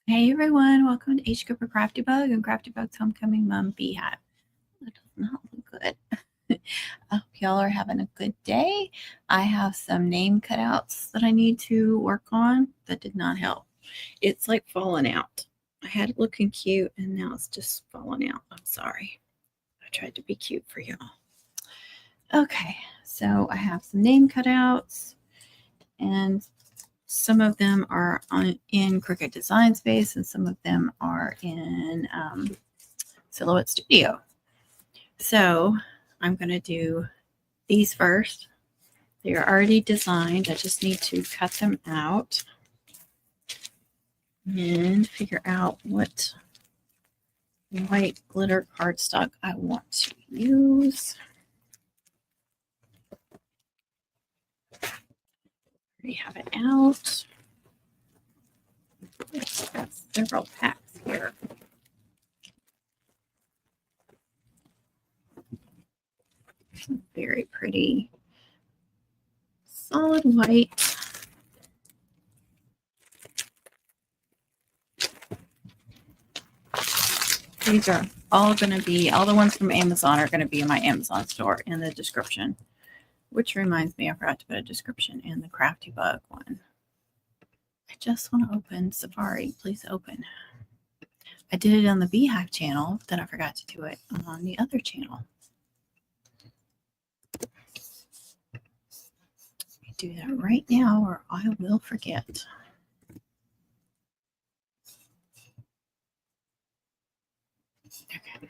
Hey everyone, welcome to H Cooper Crafty Bug and Crafty Bug's Homecoming Mom Beehive. That does not look good. I hope y'all are having a good day. I have some name cutouts that I need to work on that did not help. It's like falling out. I had it looking cute and now it's just falling out. I'm sorry. I tried to be cute for y'all. Okay, so I have some name cutouts and some of them are in Cricut Design Space and some of them are in Silhouette Studio. So I'm going to do these first. They are already designed. I just need to cut them out and figure out what white glitter cardstock I want to use. We have it out. Got several packs here. Very pretty solid white. These are all going to be, all the ones from Amazon are going to be in my Amazon store in the description. Which reminds me, I forgot to put a description in the Crafty Bug one. I just want to open Safari. Please open. I did it on the Beehive channel, then I forgot to do it on the other channel. Let me do that right now or I will forget. Okay.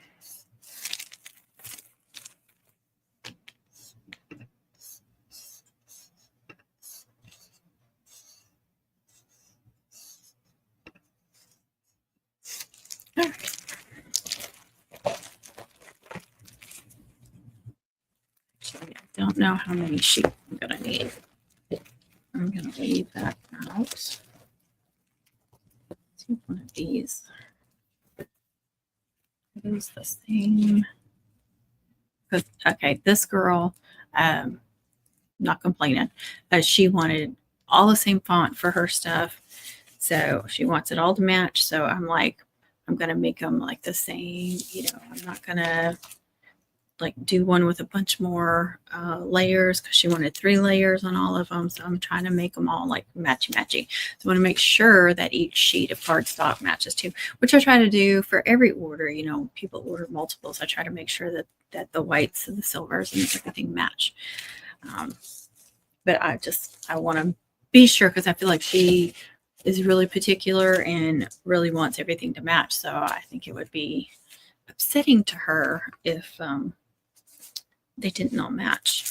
All right. Actually, I don't know how many sheets I'm going to need. I'm going to leave that out. Let's see if one of these is the same. Okay, this girl, not complaining, she wanted all the same font for her stuff. So she wants it all to match. So I'm like, I'm going to make them like the same. You know, I'm not going to like do one with a bunch more layers because she wanted 3 layers on all of them. So I'm trying to make them all like matchy. So I want to make sure that each sheet of cardstock matches too, which I try to do for every order. You know, people order multiples. I try to make sure that the whites and the silvers and everything match. But I want to be sure because I feel like she is really particular and really wants everything to match. So I think it would be upsetting to her if they didn't all match.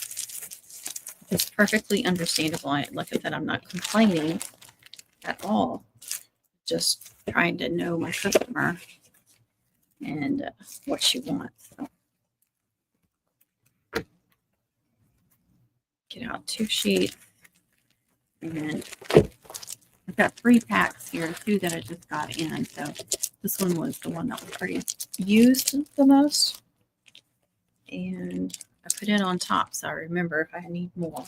It's perfectly understandable. Like I said, I'm not complaining at all. Just trying to know my customer and what she wants. So get out 2 sheets. And I've got 3 packs here, 2 that I just got in. So this one was the one that was already used the most. And I put it on top so I remember if I need more.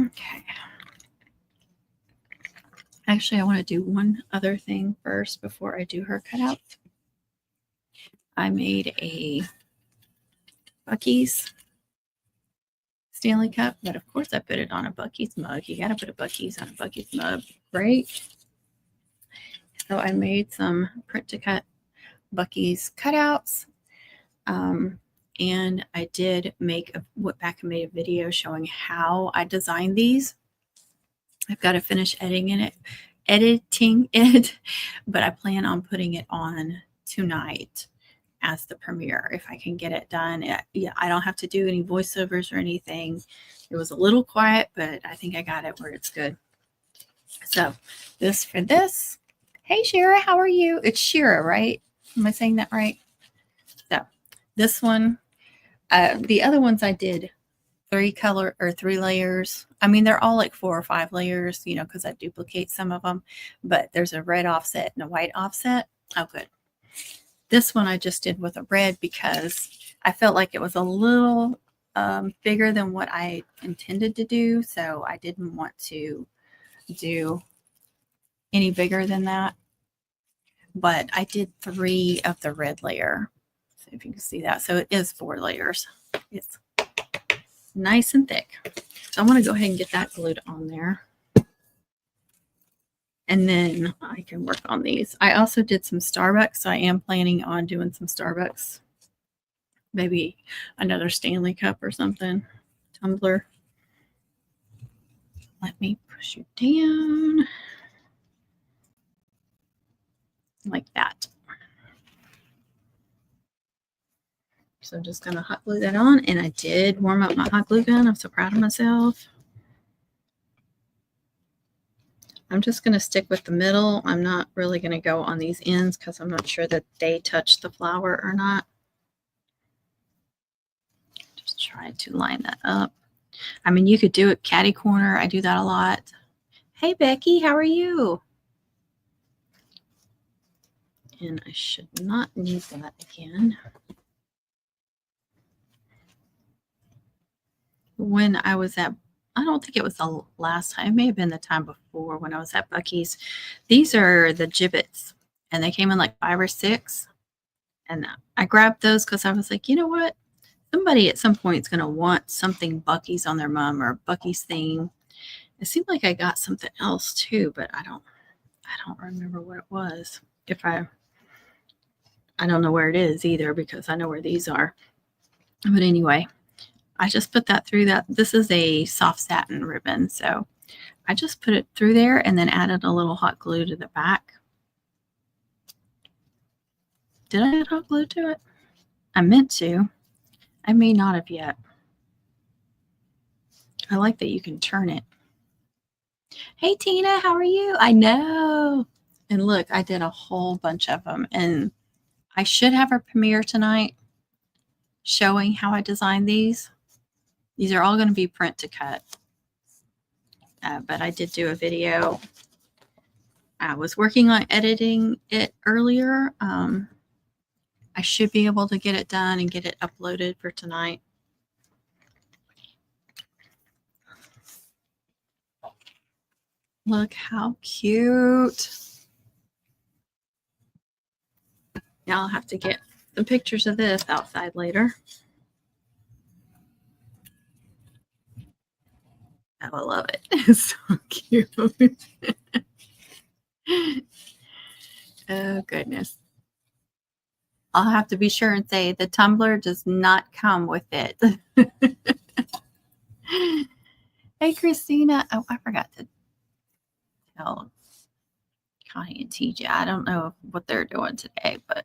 Okay. Actually, I want to do one other thing first before I do her cutout. I made a Buc-ee's Stanley Cup, but of course I put it on a Buc-ee's mug. You got to put a Buc-ee's on a Buc-ee's mug, right? So I made some print-to-cut Buc-ee's cutouts. And I did went back and made a video showing how I designed these. I've got to finish editing it, but I plan on putting it on tonight as the premiere if I can get it done. Yeah, I don't have to do any voiceovers or anything. It was a little quiet, but I think I got it where it's good. So this for this. Hey Shira, how are you? It's Shira, right? Am I saying that right? So this one, the other ones I did 3 layers. I mean, they're all like 4 or 5 layers, you know, because I duplicate some of them, but there's a red offset and a white offset. Oh, good. This one I just did with a red because I felt like it was a little bigger than what I intended to do, so I didn't want to do any bigger than that. But I did 3 of the red layer. So if you can see that. So it is 4 layers. It's nice and thick. So I'm going to go ahead and get that glued on there. And then I can work on these. I also did some Starbucks, so I am planning on doing some Starbucks. Maybe another Stanley cup or something. Tumbler. Let me push you down. Like that. So I'm just going to hot glue that on. And I did warm up my hot glue gun. I'm so proud of myself. I'm just going to stick with the middle. I'm not really going to go on these ends because I'm not sure that they touch the flower or not. Just try to line that up. I mean, you could do it catty corner. I do that a lot. Hey, Becky, how are you? And I should not need that again. When I was at, I don't think it was the last time, it may have been the time before when I was at Buc-ee's. These are the gibbets, and they came in like 5 or 6. And I grabbed those because I was like, you know what? Somebody at some point is going to want something Buc-ee's on their mom or Buc-ee's thing. It seemed like I got something else too, but I don't remember what it was. I don't know where it is either because I know where these are. But anyway, I just put that through that. This is a soft satin ribbon. So I just put it through there and then added a little hot glue to the back. Did I add hot glue to it? I meant to. I may not have yet. I like that you can turn it. Hey, Tina, how are you? I know. And look, I did a whole bunch of them. And I should have a premiere tonight showing how I designed these. These are all going to be print to cut. But I did do a video. I was working on editing it earlier. I should be able to get it done and get it uploaded for tonight. Look how cute. Now I'll have to get some pictures of this outside later. I will love it. It's so cute. Oh, goodness. I'll have to be sure and say the tumbler does not come with it. Hey, Christina. Oh, I forgot to tell Connie and TJ. I don't know what they're doing today, but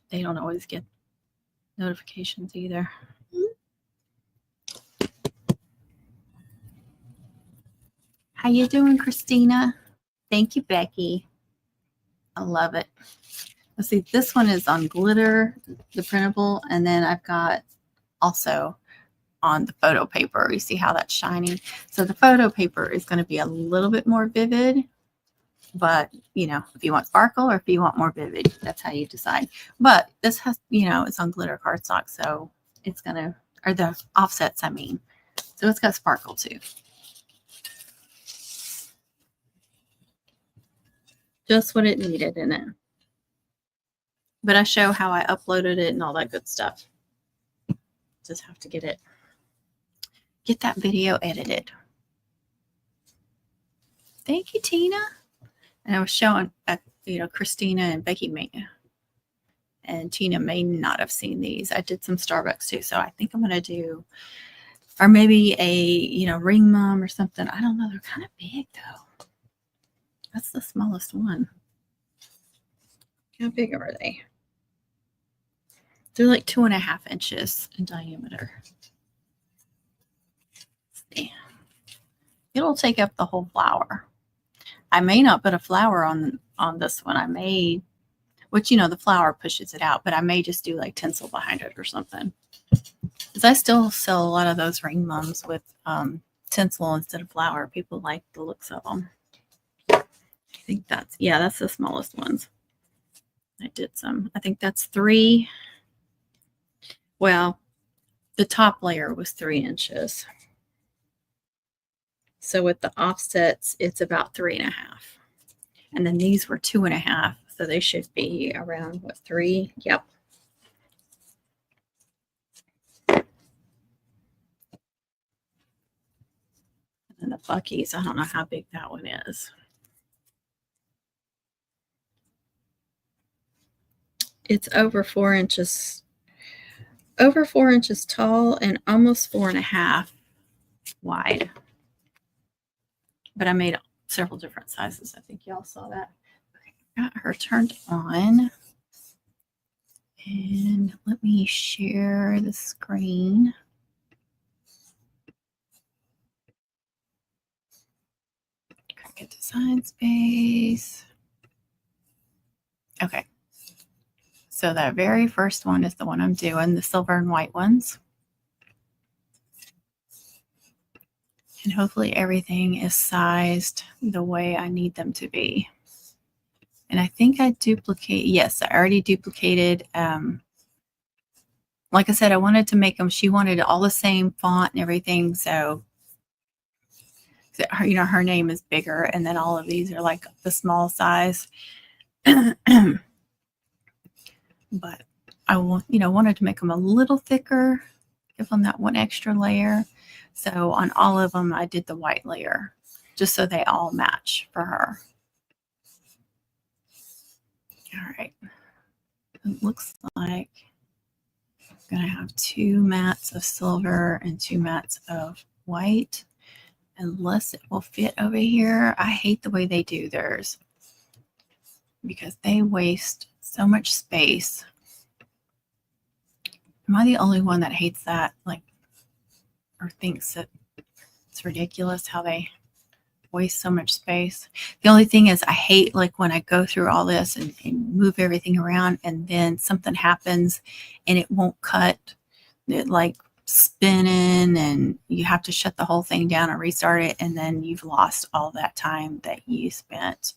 they don't always get notifications either. How you doing, Christina? Thank you, Becky. I love it. Let's see, this one is on glitter, the printable, and then I've got also on the photo paper. You see how that's shiny? So the photo paper is going to be a little bit more vivid, but you know, if you want sparkle or if you want more vivid, that's how you decide. But this has, you know, it's on glitter cardstock, so it's going to, or the offsets, I mean. So it's got sparkle too. Just what it needed in it. But I show how I uploaded it and all that good stuff. Just have to get that video edited. Thank you, Tina. And I was showing, you know, Christina and Becky may, and Tina may not have seen these. I did some Starbucks too, so I think I'm going to do, or maybe a, you know, ring mom or something. I don't know. They're kind of big though. That's the smallest one. How big are they? They're like 2.5 inches in diameter. See. It'll take up the whole flower. I may not put a flower on this one. I may, which, you know, the flower pushes it out, but I may just do like tinsel behind it or something. Because I still sell a lot of those ring mums with tinsel instead of flower. People like the looks of them. I think that's, yeah, that's the smallest ones. I did some, I think that's 3. Well, the top layer was 3 inches. So with the offsets, it's about 3.5. And then these were 2.5. So they should be around what, 3? Yep. And the Bucky's, I don't know how big that one is. It's over 4 inches, tall and almost 4.5 wide. But I made several different sizes. I think y'all saw that. Okay, got her turned on. And let me share the screen. Cricut Design Space. Okay. So that very first one is the one I'm doing, the silver and white ones. And hopefully everything is sized the way I need them to be. And I think I duplicate, yes, I already duplicated. Like I said, I wanted to make them, she wanted all the same font and everything. So, you know, her name is bigger. And then all of these are like the small size. But I wanted to make them a little thicker, give them that one extra layer. So on all of them, I did the white layer just so they all match for her. All right. It looks like I'm going to have 2 mats of silver and 2 mats of white, unless it will fit over here. I hate the way they do theirs because they waste so much space. Am I the only one that hates that, like, or thinks that it's ridiculous how they waste so much space? The only thing is I hate, like, when I go through all this and move everything around and then something happens and it won't cut. It like spinning and you have to shut the whole thing down and restart it, and then you've lost all that time that you spent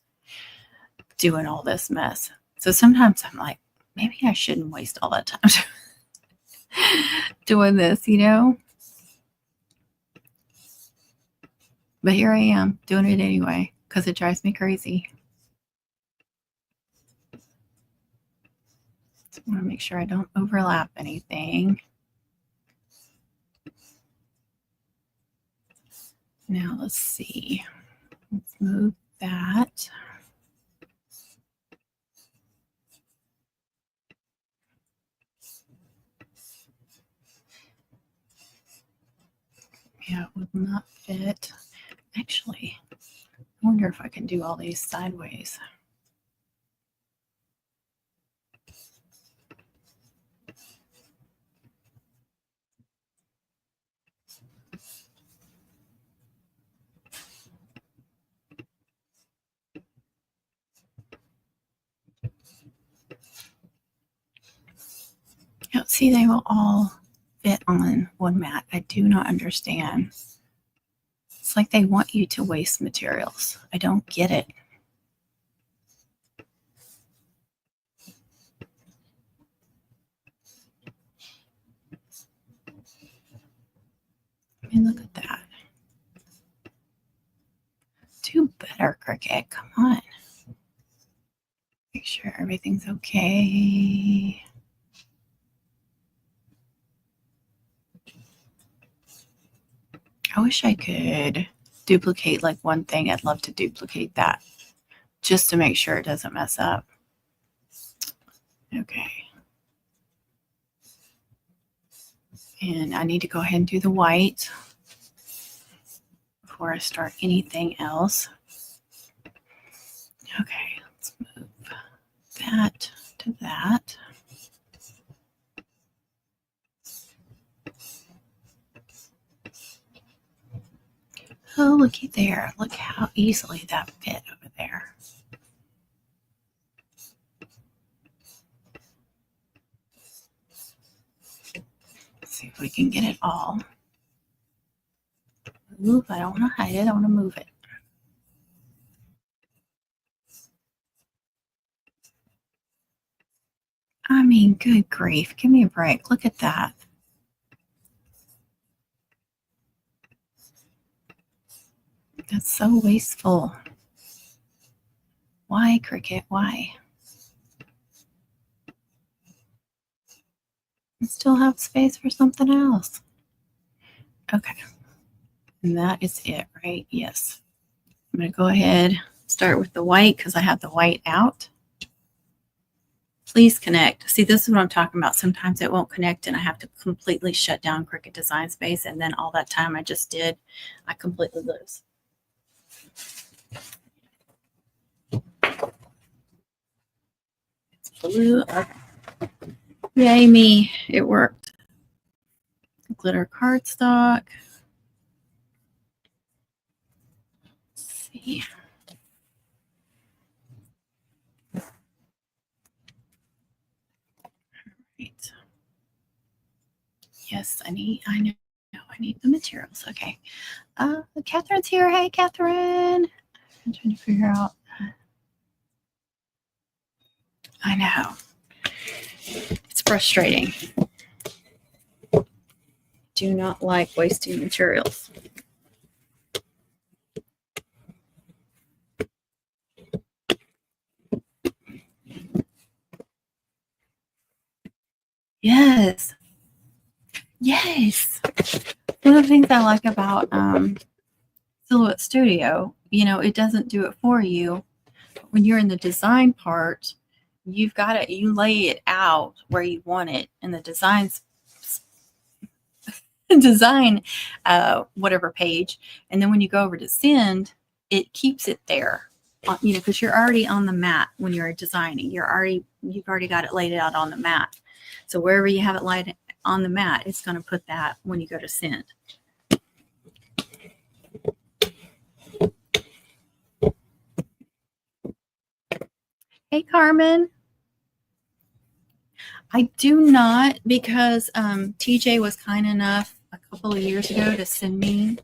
doing all this mess. So sometimes I'm like, maybe I shouldn't waste all that time doing this, you know? But here I am doing it anyway because it drives me crazy. So I want to make sure I don't overlap anything. Now let's see. Let's move that. Yeah, it would not fit. Actually, I wonder if I can do all these sideways. Yeah, see, they will all fit on one mat. I do not understand. It's like they want you to waste materials. I don't get it. I mean, look at that. Do better, Cricut. Come on. Make sure everything's okay. I wish I could duplicate like one thing. I'd love to duplicate that just to make sure it doesn't mess up. Okay. And I need to go ahead and do the white before I start anything else. Okay, let's move that to that. Oh, looky there. Look how easily that fit over there. Let's see if we can get it all. Move. I don't want to hide it. I want to move it. I mean, good grief. Give me a break. Look at that. That's so wasteful. Why, Cricut? Why? I still have space for something else. Okay. And that is it, right? Yes. I'm going to go ahead, start with the white because I have the white out. Please connect. See, this is what I'm talking about. Sometimes it won't connect and I have to completely shut down Cricut Design Space. And then all that time I just did, I completely lose. It's blue. Okay. Yay me. It worked. Glitter cardstock. Let's see. Right. Yes, I know I need the materials. Okay. Catherine's here. Hey, Catherine. I'm trying to figure out. I know. It's frustrating. Do not like wasting materials. Yes. Yes. One of the things I like about Silhouette Studio, you know, it doesn't do it for you. When you're in the design part, you've got it, you lay it out where you want it in the design whatever page. And then when you go over to send, it keeps it there, you know, because you're already on the mat when you're designing. You've already got it laid out on the mat. So wherever you have it laid on the mat, it's going to put that when you go to send. Hey, Carmen. I do not, because TJ was kind enough a couple of years ago to send me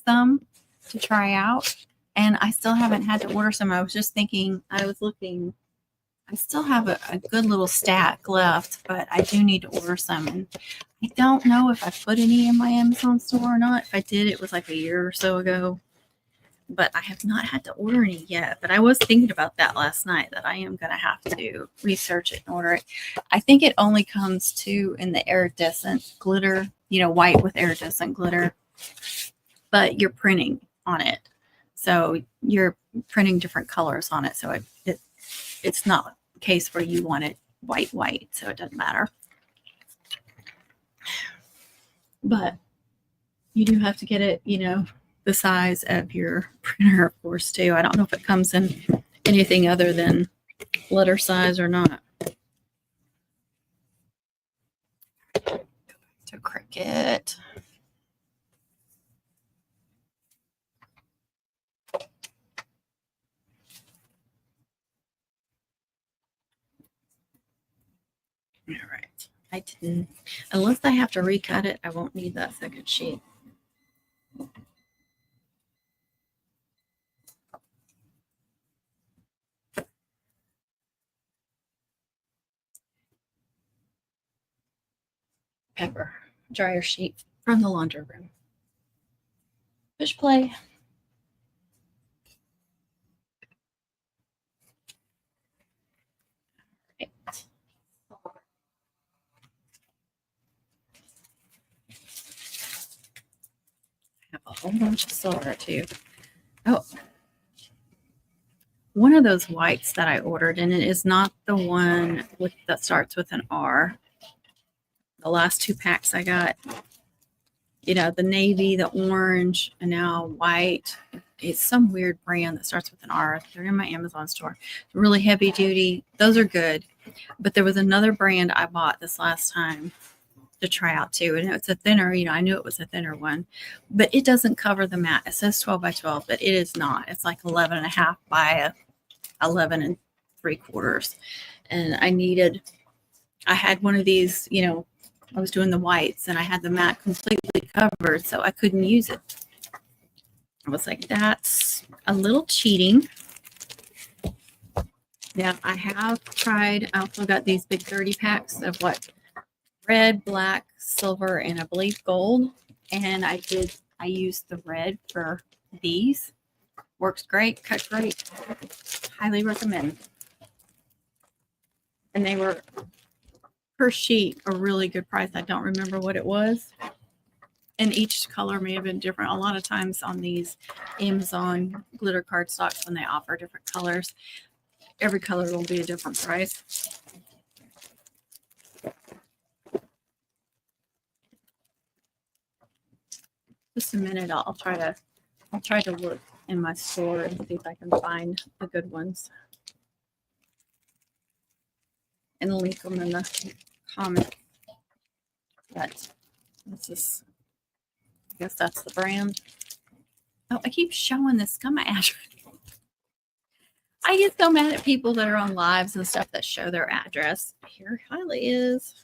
some to try out, and I still haven't had to order some. I was just thinking, I was looking, I still have a good little stack left, but I do need to order some. And I don't know if I put any in my Amazon store or not. If I did, it was like a year or so ago. But I have not had to order any yet. But I was thinking about that last night, that I am going to have to research it and order it. I think it only comes to in the iridescent glitter, you know, white with iridescent glitter. But you're printing on it. So you're printing different colors on it. So it's not a case where you want it white. So it doesn't matter. But you do have to get it, you know, the size of your printer, of course, too. I don't know if it comes in anything other than letter size or not. To Cricut. All right. I didn't, unless I have to recut it, I won't need that second sheet. Pepper, dryer sheet from the laundry room. Push play. Right. I have a whole bunch of silver too. Oh, one of those whites that I ordered, and it is not the one that starts with an R. The last 2 packs I got, you know, the navy, the orange, and now white. It's some weird brand that starts with an R. They're in my Amazon store. Really heavy duty. Those are good. But there was another brand I bought this last time to try out too. And it's a thinner, you know, I knew it was a thinner one, but it doesn't cover the mat. It says 12 by 12, but it is not. It's like 11 and a half by 11 3/4. And I had one of these, you know, I was doing the whites and I had the mat completely covered, so I couldn't use it. I was like, that's a little cheating. Now I have tried, I also got these big 30 packs of what? Red, black, silver, and I believe gold. And I used the red for these. Works great, cut great. Highly recommend. And they were per sheet a really good price. I don't remember what it was. And each color may have been different. A lot of times on these Amazon glitter cardstocks, when they offer different colors, every color will be a different price. Just a minute, I'll try to look in my store and see if I can find the good ones and link them in the comment. But this is, I guess that's the brand. Oh, I keep showing this scum address. I get so mad at people that are on lives and stuff that show their address. Here Highly is.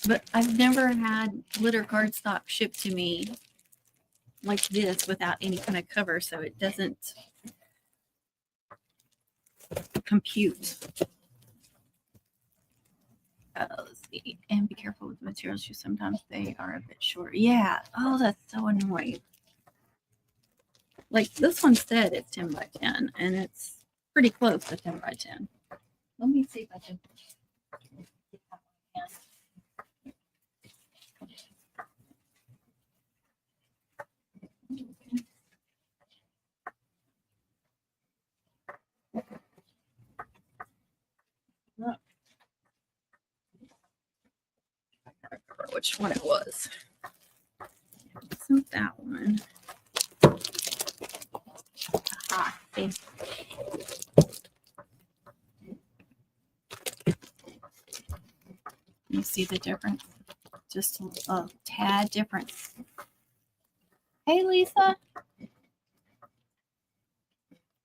But I've never had glitter cardstock shipped to me like this without any kind of cover, so it doesn't compute. Let's see. And be careful with the materials. Sometimes they are a bit short. Yeah. Oh, that's so annoying. Like this one said it's 10 by 10, and it's pretty close to 10 by 10. Let me see if I can. Look. I can't remember which one it was. It's not that one. Aha, see. You see the difference? Just a tad difference. Hey, Lisa.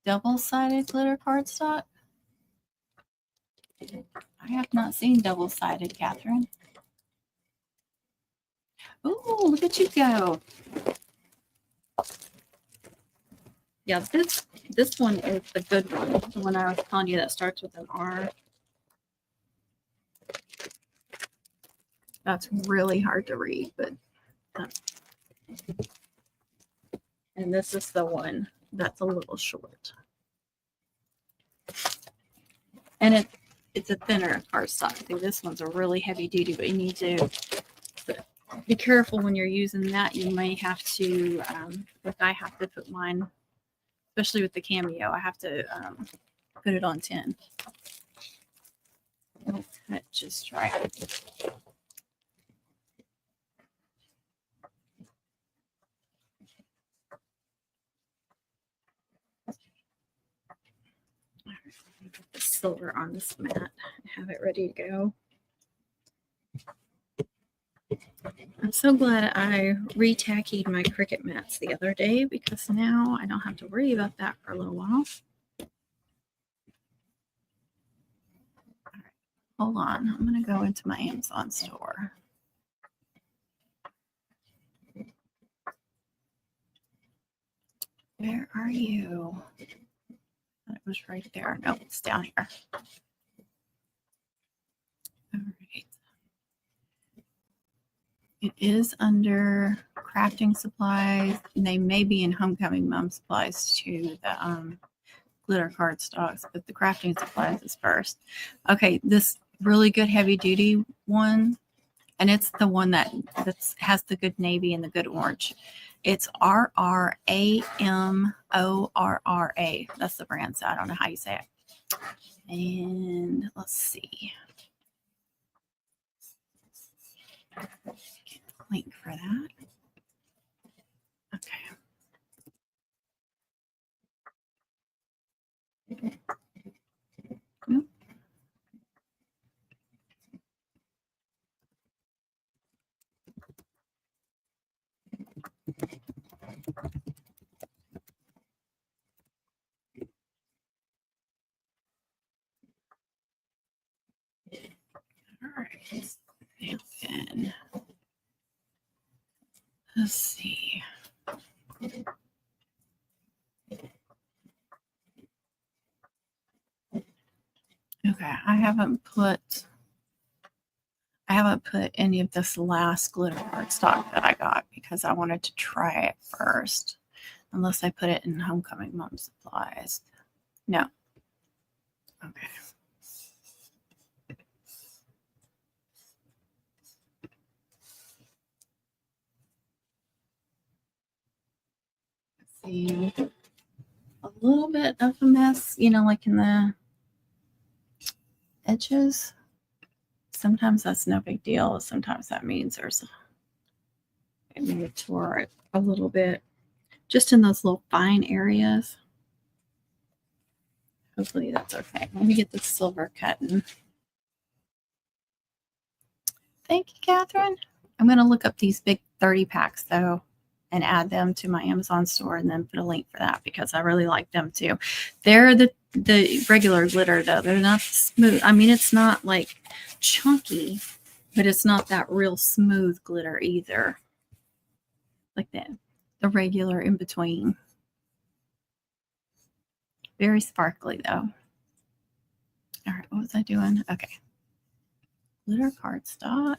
Double-sided glitter cardstock? I have not seen double-sided, Catherine. Oh, look at you go. Yeah, this one is the good one. The one I was telling you that starts with an R. That's really hard to read, but and this is the one that's a little short. And it's a thinner cardstock. See, this one's a really heavy duty, but you need to be careful when you're using that. You may have to, like I have to put mine, especially with the Cameo, I have to put it on 10. Let's just try it. Put the silver on this mat and have it ready to go. I'm so glad I re-tackied my Cricut mats the other day because now I don't have to worry about that for a little while. All right, hold on. I'm going to go into my Amazon store. Where are you? It was right there. No, it's down here. All right. It is under crafting supplies. And they may be in homecoming mom supplies too, the glitter cardstocks, but the crafting supplies is first. Okay, this really good heavy duty one, and it's the one that has the good navy and the good orange. It's RRAMORRA. That's the brand, so I don't know how you say it. And let's see. Link for that. Okay. Nope. All right. And let's see. Okay, I haven't put I haven't put any of this last glitter cardstock that I got because I wanted to try it first. Unless I put it in Homecoming Mom Supplies. No. Okay. Let's see. A little bit of a mess, you know, like in the edges. Sometimes that's no big deal. Sometimes that means there's maybe tore it a little bit. Just in those little fine areas. Hopefully that's okay. Let me get the silver cutting. Thank you, Catherine. I'm going to look up these big 30 packs though and add them to my Amazon store and then put a link for that because I really like them too. They're the regular glitter though. They're not smooth. I mean, it's not like chunky, but it's not that real smooth glitter either. Like that. The regular in between. Very sparkly though. All right, what was I doing? Okay. Glitter cardstock.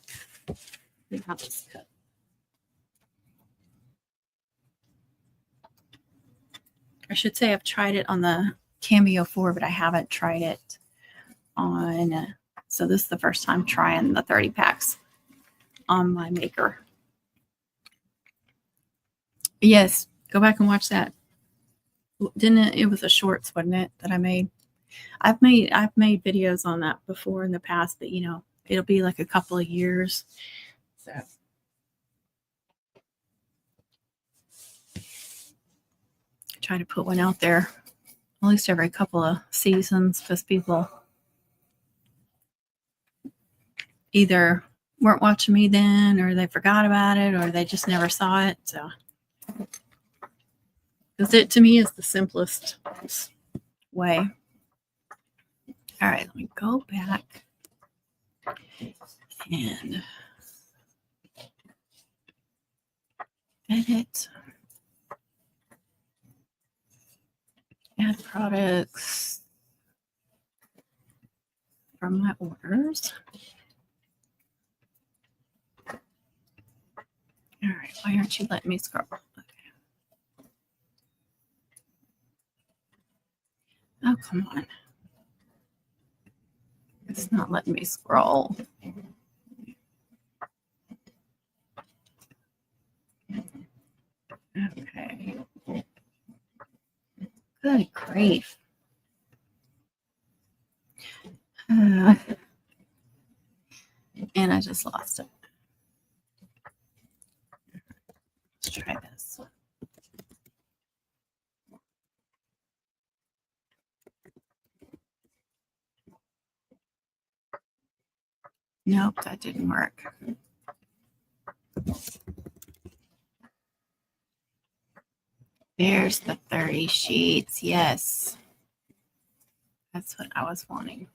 See how this cut. I should say I've tried it on the Cameo 4, but I haven't tried it on. So this is the first time trying the 30 packs on my maker. Yes, go back and watch that. Didn't it? It was a shorts, wasn't it, that I made? I've made videos on that before in the past, but you know, it'll be like a couple of years. So try to put one out there at least every couple of seasons because people either weren't watching me then or they forgot about it or they just never saw it. So because it to me is the simplest way. All right, let me go back and edit. Add products from my orders. All right, why aren't you letting me scroll? Okay. Oh, come on. It's not letting me scroll. Okay. Good grief. And I just lost it. Let's try this. Nope, that didn't work. There's the 30 sheets. Yes. That's what I was wanting.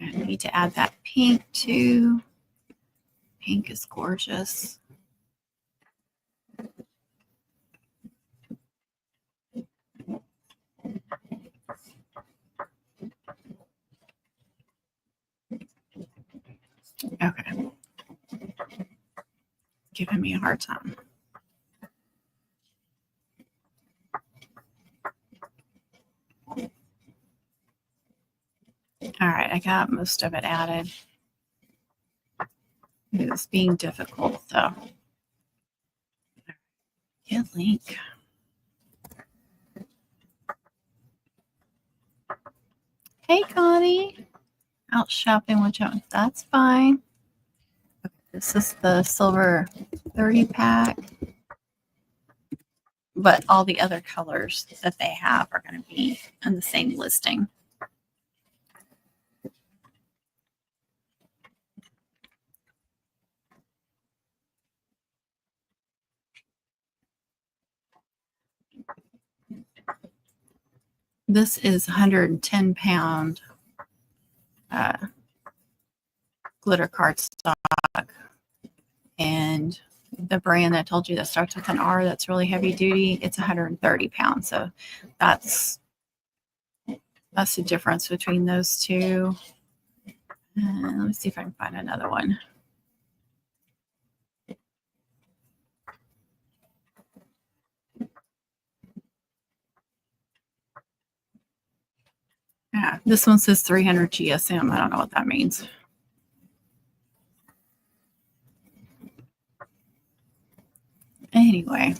I need to add that pink too. Pink is gorgeous. Okay. Giving me a hard time. All right, I got most of it added. It's being difficult though. Get link. Hey, Connie. Out shopping with Jones. That's fine. Okay, this is the silver 30 pack. But all the other colors that they have are going to be on the same listing. This is 110 pound glitter cardstock. And the brand that I told you that starts with an R that's really heavy duty, it's 130 pounds. So that's That's the difference between those two. Let me see if I can find another one. Yeah, this one says 300 GSM. I don't know what that means. Anyway,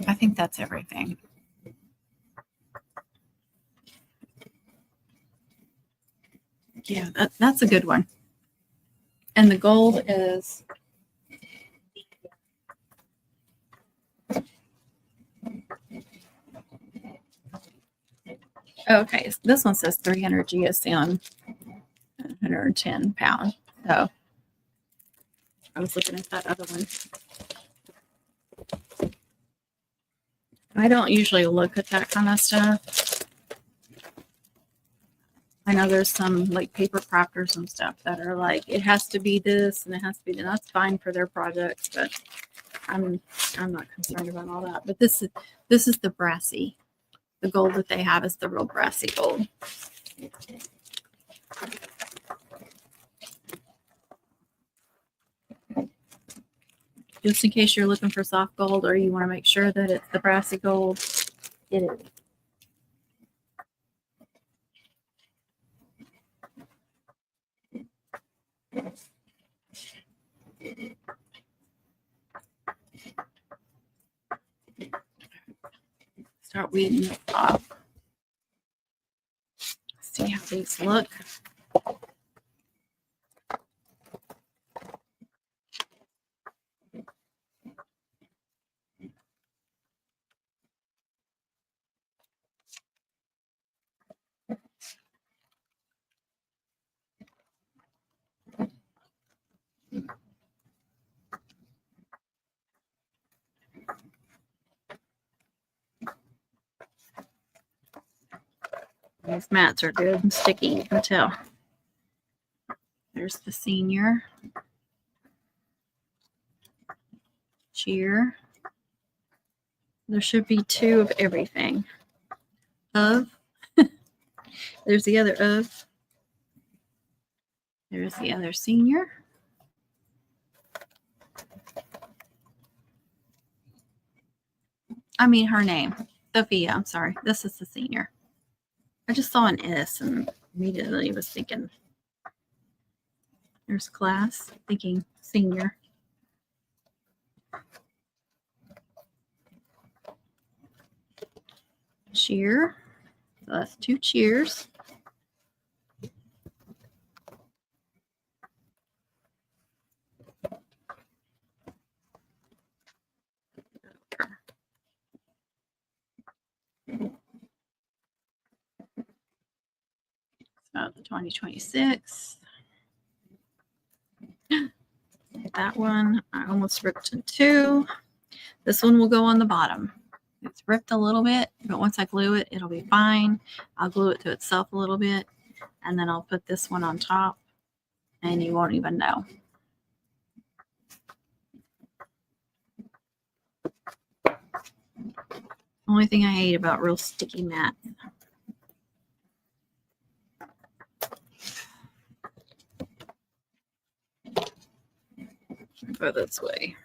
I think that's everything. Yeah, that's a good one. And the gold is okay. This one says 300 GSM, 110 pound. So I was looking at that other one. I don't usually look at that kind of stuff. I know there's some like paper crafters and stuff that are like, it has to be this and it has to be that. That's fine for their projects, but I'm not concerned about all that. But this is the brassy. The gold that they have is the real brassy gold. Just in case you're looking for soft gold or you want to make sure that it's the brassy gold, it is. Start weeding it off. See how these look. These mats are good and sticky, you can tell. There's the senior. Cheer. There should be two of everything. Of. There's the other of. There's the other senior. I mean her name. Sophia, I'm sorry. This is the senior. I just saw an S and immediately was thinking, there's class, thinking senior. Cheer. So that's two cheers. So the 2026. That one I almost ripped in two. This one will go on the bottom. It's ripped a little bit, but once I glue it, it'll be fine. I'll glue it to itself a little bit, and then I'll put this one on top, and you won't even know. Only thing I hate about real sticky mat. Go this way.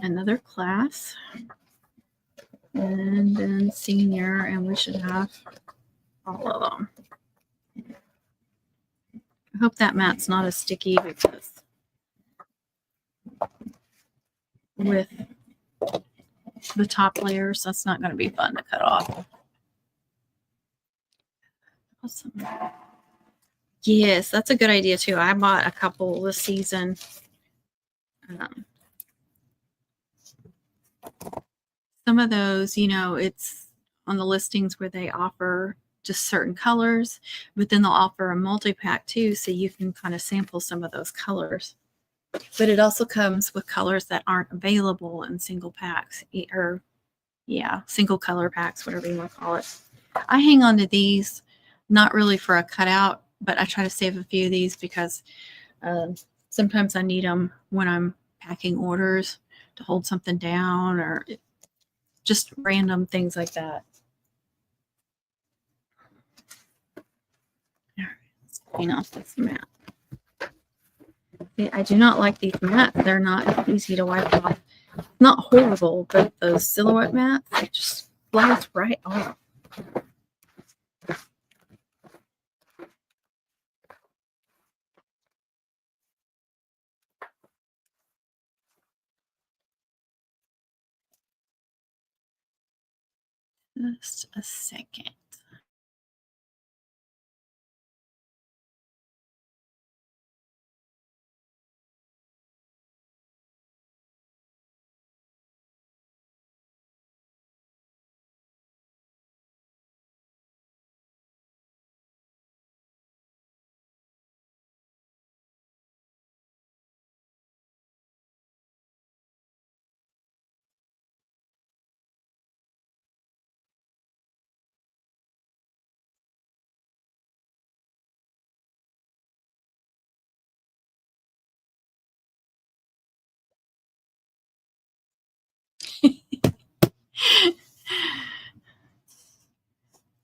Another class. And then senior, and we should have all of them. I hope that mat's not as sticky because with the top layers, that's not going to be fun to cut off. Awesome. Yes, that's a good idea too. I bought a couple this season. Some of those, you know, it's on the listings where they offer just certain colors, but then they'll offer a multi-pack too, so you can kind of sample some of those colors. But it also comes with colors that aren't available in single packs, or yeah, single color packs, whatever you want to call it. I hang on to these, not really for a cutout, but I try to save a few of these because sometimes I need them when I'm packing orders to hold something down, or just random things like that. All right, let's clean off this mat. I do not like these mats. They're not easy to wipe off. Not horrible, but those silhouette mats, they just flies right off. Just a second.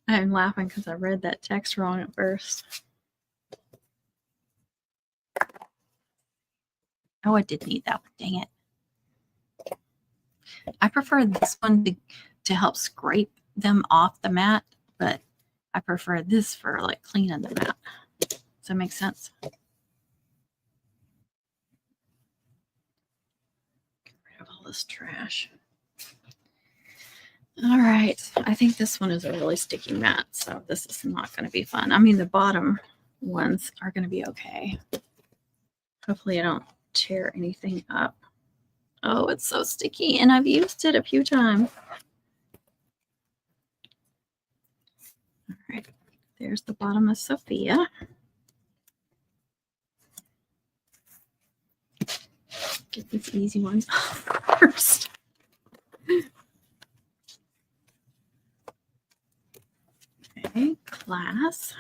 I'm laughing because I read that text wrong at first. Oh, I did need that one. Dang it. I prefer this one to help scrape them off the mat, but I prefer this for like cleaning the mat. Does that make sense? Get rid of all this trash. All right. I think this one is a really sticky mat, so this is not going to be fun. I mean, the bottom ones are going to be okay. Hopefully I don't tear anything up. Oh, it's so sticky, and I've used it a few times. All right. There's the bottom of Sophia. Get these easy ones off first. Okay, class.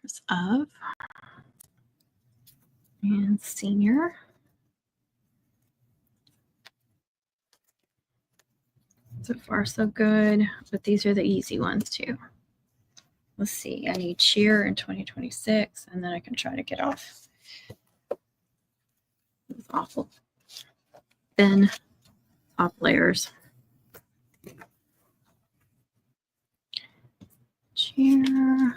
There's of and senior. So far, so good. But these are the easy ones too. Let's see. I need cheer in 2026, and then I can try to get off these awful thin top layers. Cheer.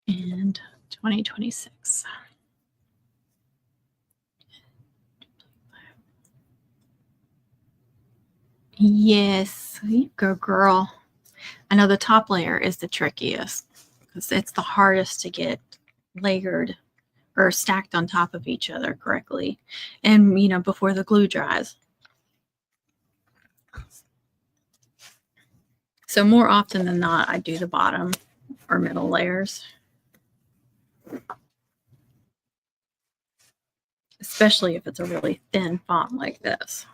And 2026. Yes, you go, girl. I know the top layer is the trickiest because it's the hardest to get layered or stacked on top of each other correctly, and before the glue dries. So more often than not, I do the bottom or middle layers, especially if it's a really thin font like this.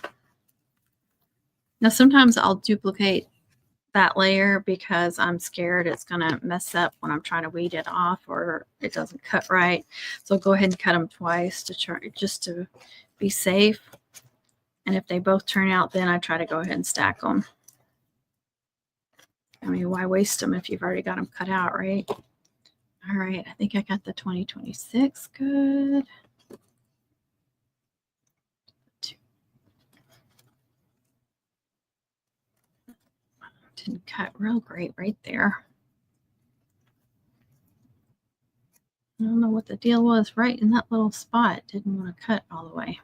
Now, sometimes I'll duplicate that layer because I'm scared it's going to mess up when I'm trying to weed it off or it doesn't cut right. So I'll go ahead and cut them twice to try just to be safe. And if they both turn out, then I try to go ahead and stack them. I mean, why waste them if you've already got them cut out, right? All right, I think I got the 2026 good. Didn't cut real great right there. I don't know what the deal was right in that little spot. Didn't want to cut all the way.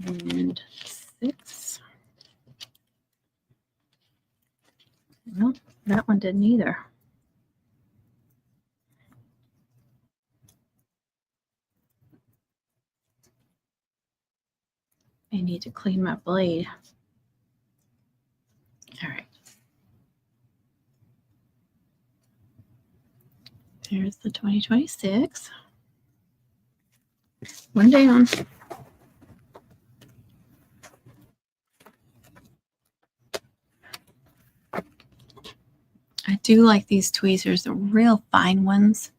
And 6. Well, that one didn't either. I need to clean my blade. All right. Here's the 2026. One down. I do like these tweezers, the real fine ones,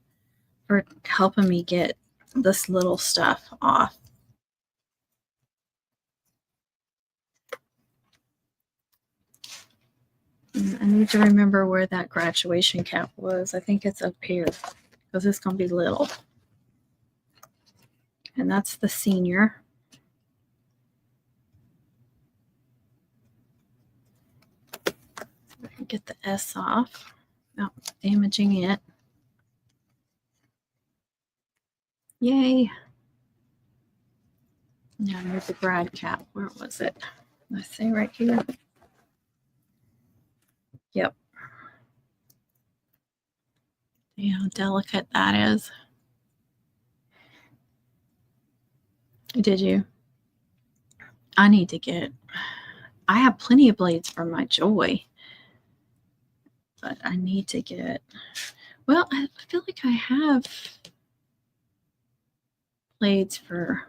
for helping me get this little stuff off. I need to remember where that graduation cap was. I think it's up here because it's going to be little. And that's the senior. Get the S off without damaging it. Yay. Now here's the grad cap. Where was it? Let's say right here. Yep. See how delicate that is. Did you? I need to get, I have plenty of blades for my Joy, but I need to get, well, I feel like I have blades for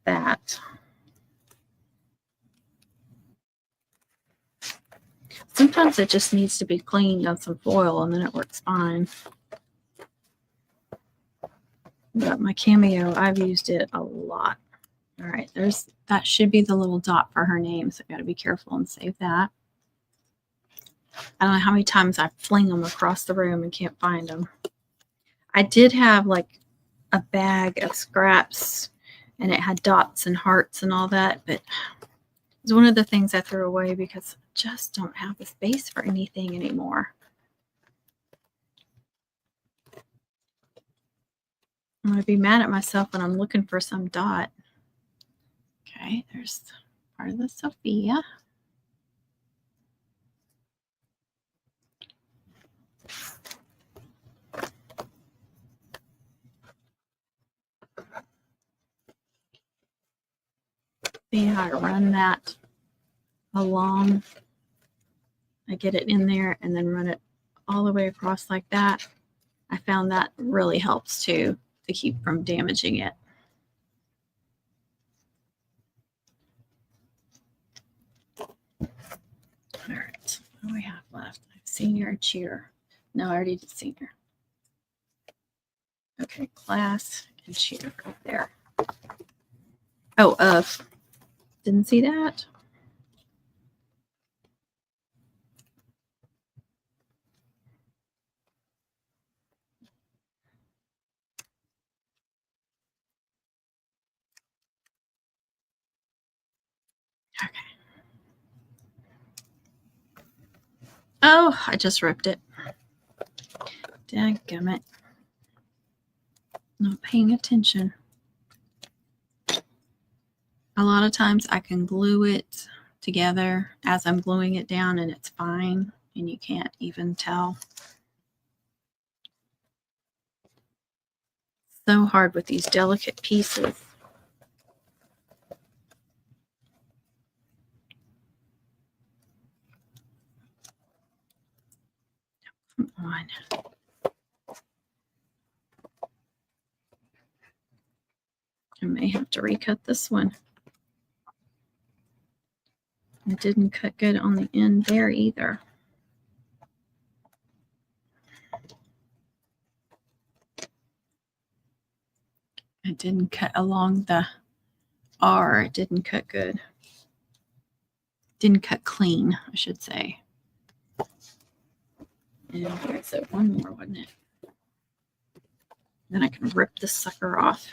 that. Sometimes it just needs to be cleaned on some foil and then it works fine. But my Cameo, I've used it a lot. All right, that should be the little dot for her name, so I got to be careful and save that. I don't know how many times I fling them across the room and can't find them. I did have like a bag of scraps and it had dots and hearts and all that, but it's one of the things I threw away because I just don't have the space for anything anymore. I'm going to be mad at myself when I'm looking for some dot. Okay, there's part of the Sophia. See how I run that along. I get it in there and then run it all the way across like that. I found that really helps too, to keep from damaging it. All right, what do we have left? Senior and cheer. No, I already did senior. Okay, class and cheer right there. Oh, didn't see that. Okay. Oh, I just ripped it. Dadgummit. Not paying attention. A lot of times I can glue it together as I'm gluing it down and it's fine and you can't even tell. So hard with these delicate pieces. Come on. I may have to recut this one. It didn't cut good on the end there either. It didn't cut along the R. It didn't cut good. Didn't cut clean, I should say. And there's one more, wasn't it? Then I can rip this sucker off.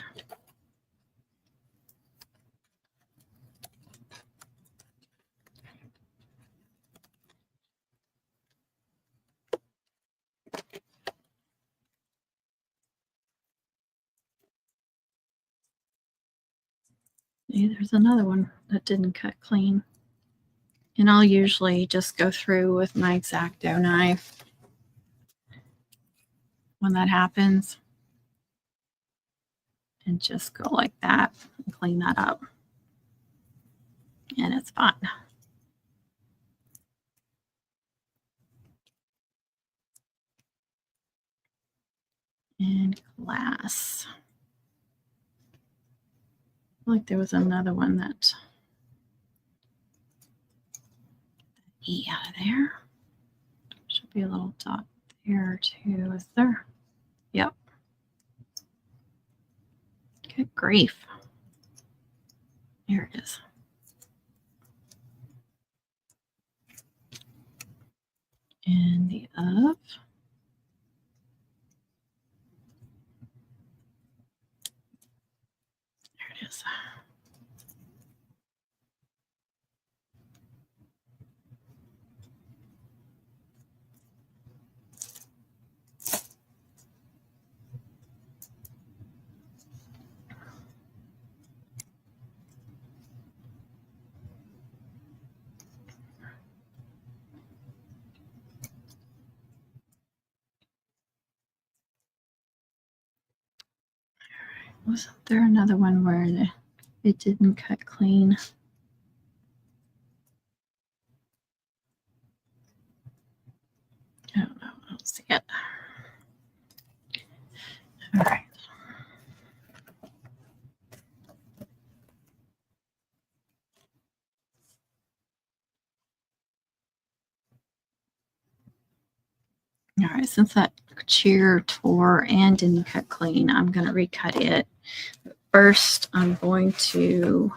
There's another one that didn't cut clean. And I'll usually just go through with my X-Acto knife when that happens. And just go like that and clean that up. And it's fine. And glass. I feel like there was another one that E out of there. Should be a little dot there too. Is there? Yep. Good grief. There it is. And the up. There it is. Wasn't there another one where it didn't cut clean? I don't know. I don't see it. All right. All right, since that chair tore and didn't cut clean, I'm going to recut it. But first, I'm going to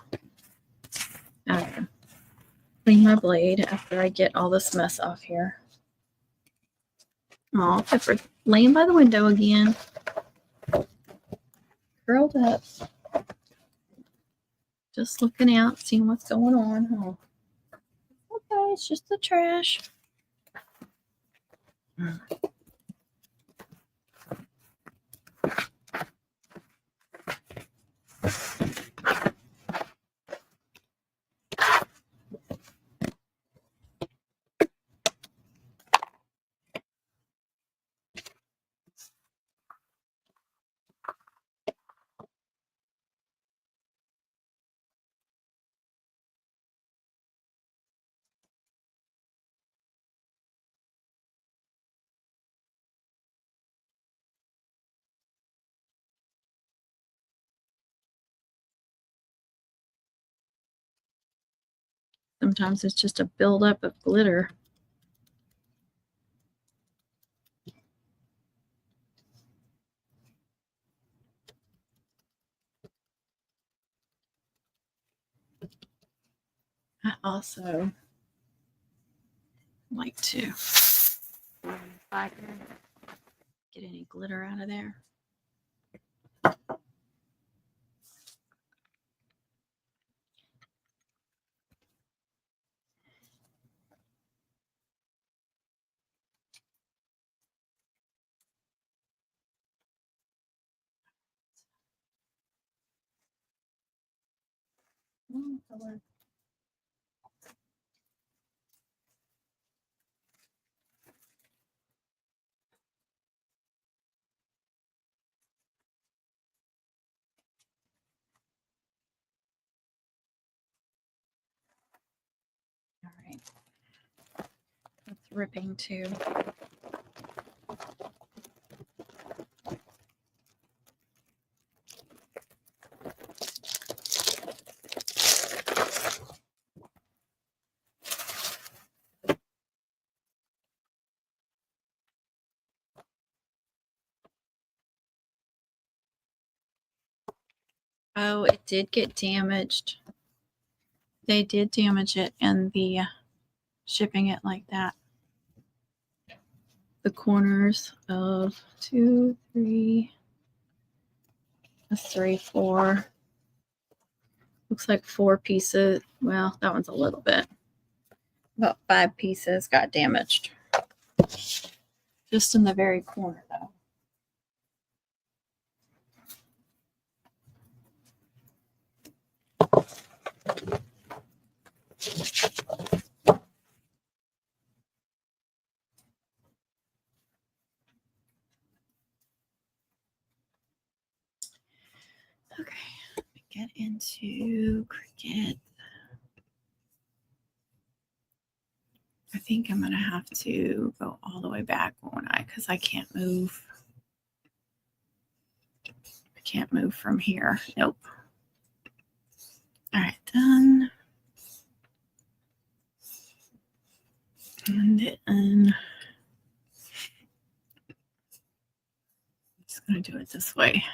clean my blade after I get all this mess off here. Oh, Pepper laying by the window again. Curled up. Just looking out, seeing what's going on. Oh. Okay, it's just the trash. Sometimes it's just a buildup of glitter. I also like to get any glitter out of there. All right. That's ripping too. Oh, it did get damaged. They did damage it in the shipping it like that. The corners of 2, 3, that's 3, 4. Looks like 4 pieces. Well, that one's a little bit. About 5 pieces got damaged. Just in the very corner though. Okay, let me get into Cricut. I think I'm going to have to go all the way back, won't I? Because I can't move. I can't move from here. Nope. All right, done. And then I'm just going to do it this way.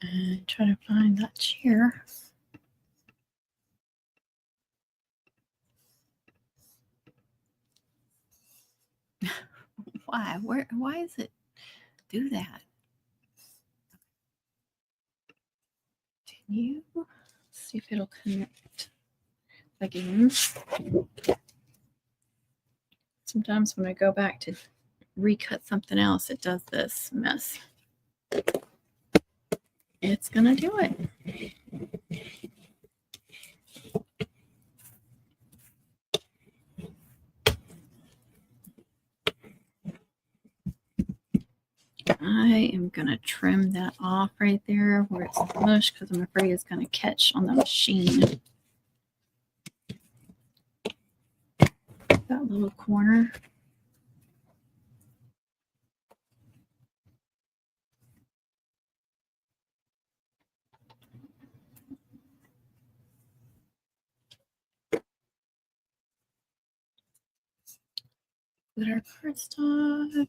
And try to find that chair. Why? Why does it do that? Continue. See if it'll connect again. Sometimes when I go back to recut something else, it does this mess. It's gonna do it. I am gonna trim that off right there where it's mush because I'm afraid it's gonna catch on the machine. That little corner. Glitter cardstock.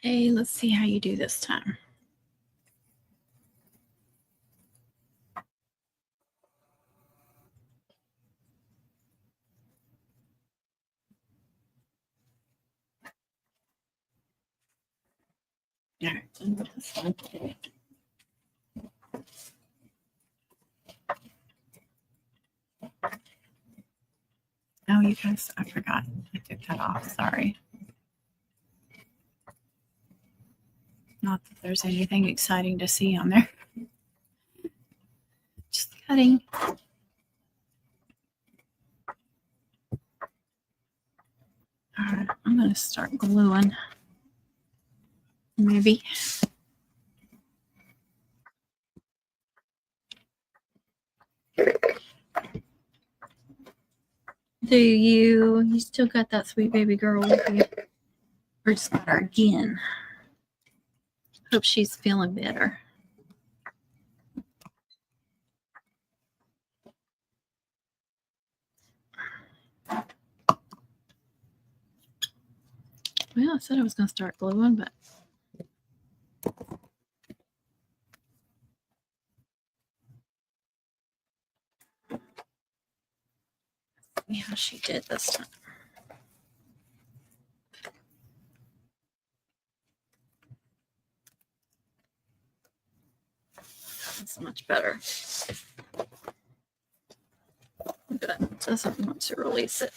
Hey, let's see how you do this time. All right, this one. Oh, you guys, I forgot. I took that off. Sorry. Not that there's anything exciting to see on there. Just cutting. All right, I'm going to start gluing. Maybe. Do you still got that sweet baby girl with you? Or just got her again? Hope she's feeling better. Well, I said I was going to start gluing, but let's see how she did this time. That's much better. But it doesn't want to release it.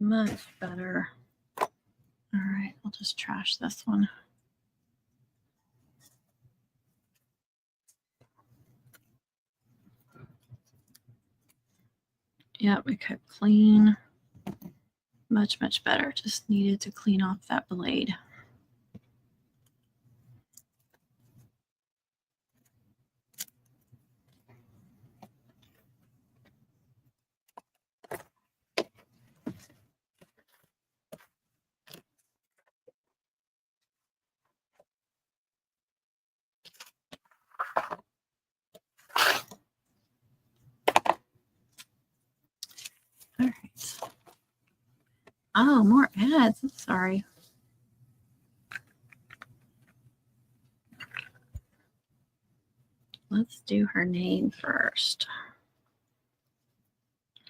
Much better. All right, I'll just trash this one. Yep, we cut clean. Much, much better. Just needed to clean off that blade. Oh, more ads. I'm sorry. Let's do her name first.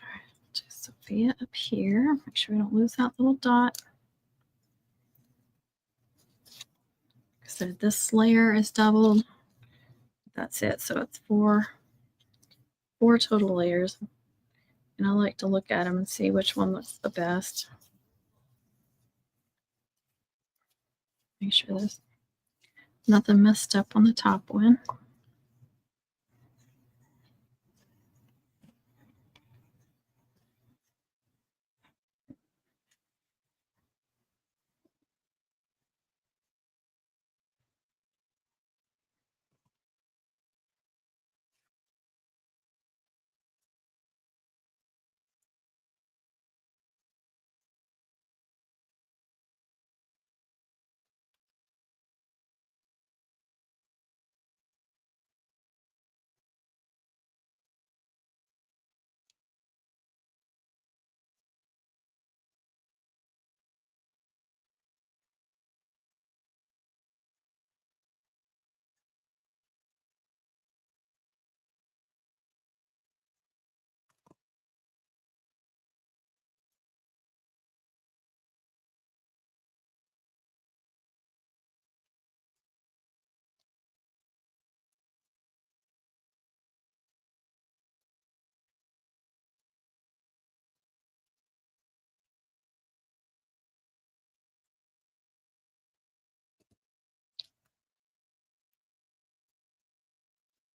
All right, do Sophia up here. Make sure we don't lose that little dot. So this layer is doubled. That's it. So it's four total layers. And I like to look at them and see which one looks the best. Make sure there's nothing messed up on the top one.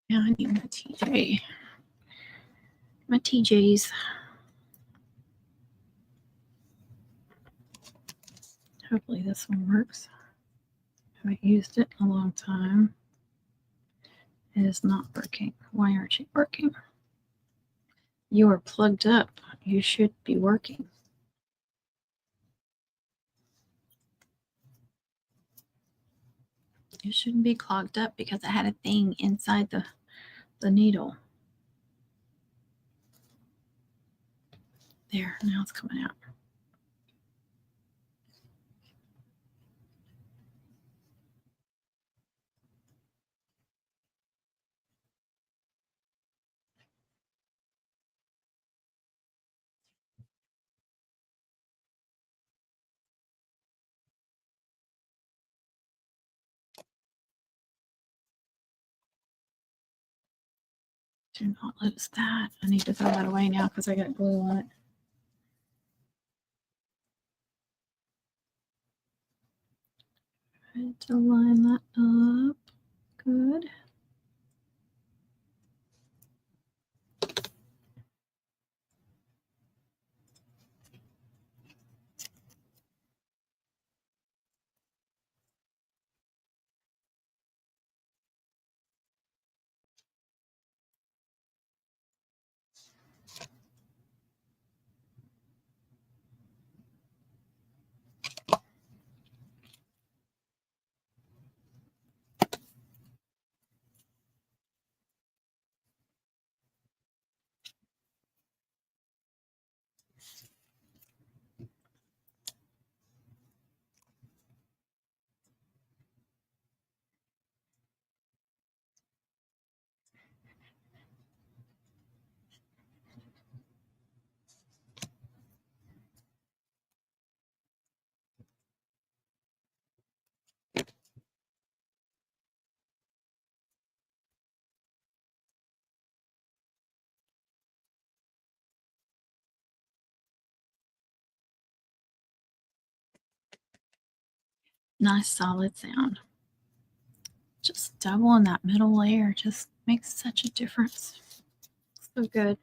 Yeah, I need my TJ. My TJs. Hopefully this one works. I haven't used it in a long time. It is not working. Why aren't you working? You are plugged up. You should be working. It shouldn't be clogged up because I had a thing inside the needle. There, now it's coming out. Do not lose that. I need to throw that away now because I got glue on it. Try to line that up. Good. Nice solid sound. Just doubling that middle layer just makes such a difference. So good.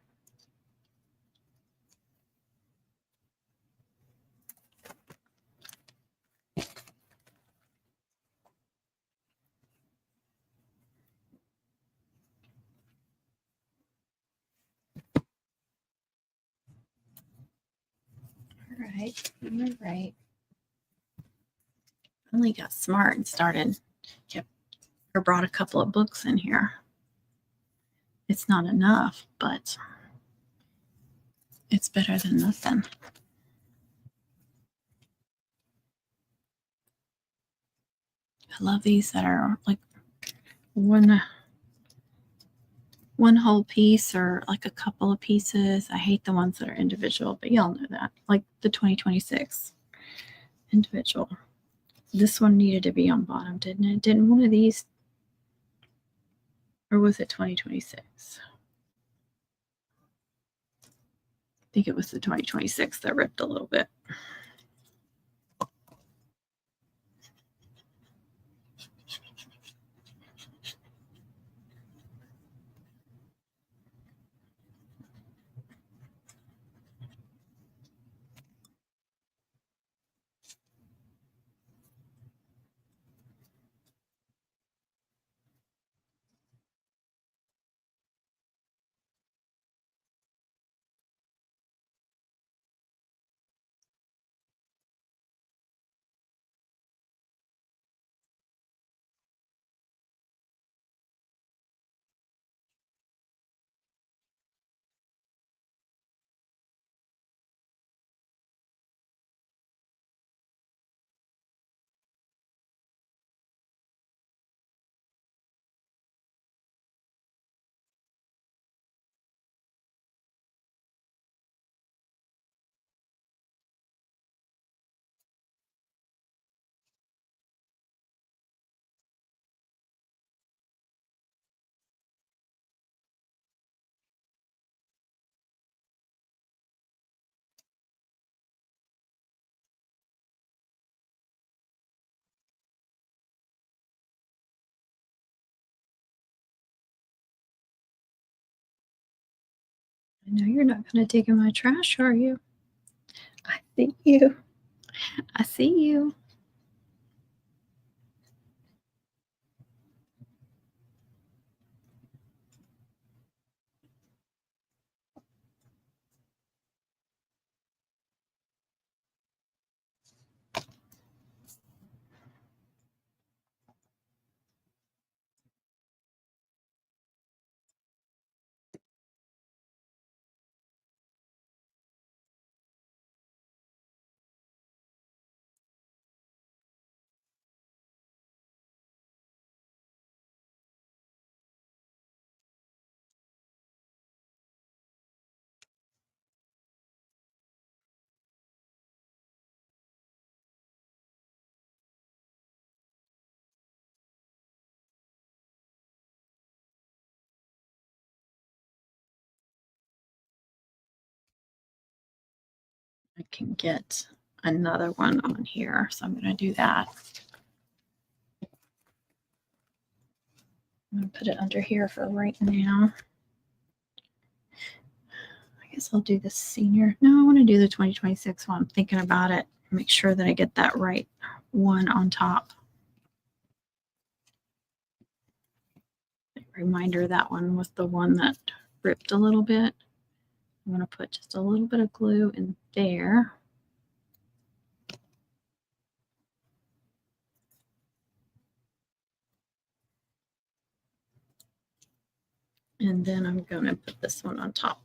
All right. Finally got smart and started. Or brought a couple of books in here. It's not enough, but it's better than nothing. I love these that are like one whole piece or like a couple of pieces. I hate the ones that are individual, but y'all know that. Like the 2026 individual. This one needed to be on bottom, didn't it? Didn't one of these, or was it 2026? I think it was the 2026 that ripped a little bit. I know you're not going to dig in my trash, are you? I see you. I see you. I can get another one on here, so I'm going to do that. I'm going to put it under here for right now. I guess I'll do the senior. No, I want to do the 2026 while I'm thinking about it. Make sure that I get that right one on top. Reminder, that one was the one that ripped a little bit. I'm going to put just a little bit of glue in there. And then I'm going to put this one on top.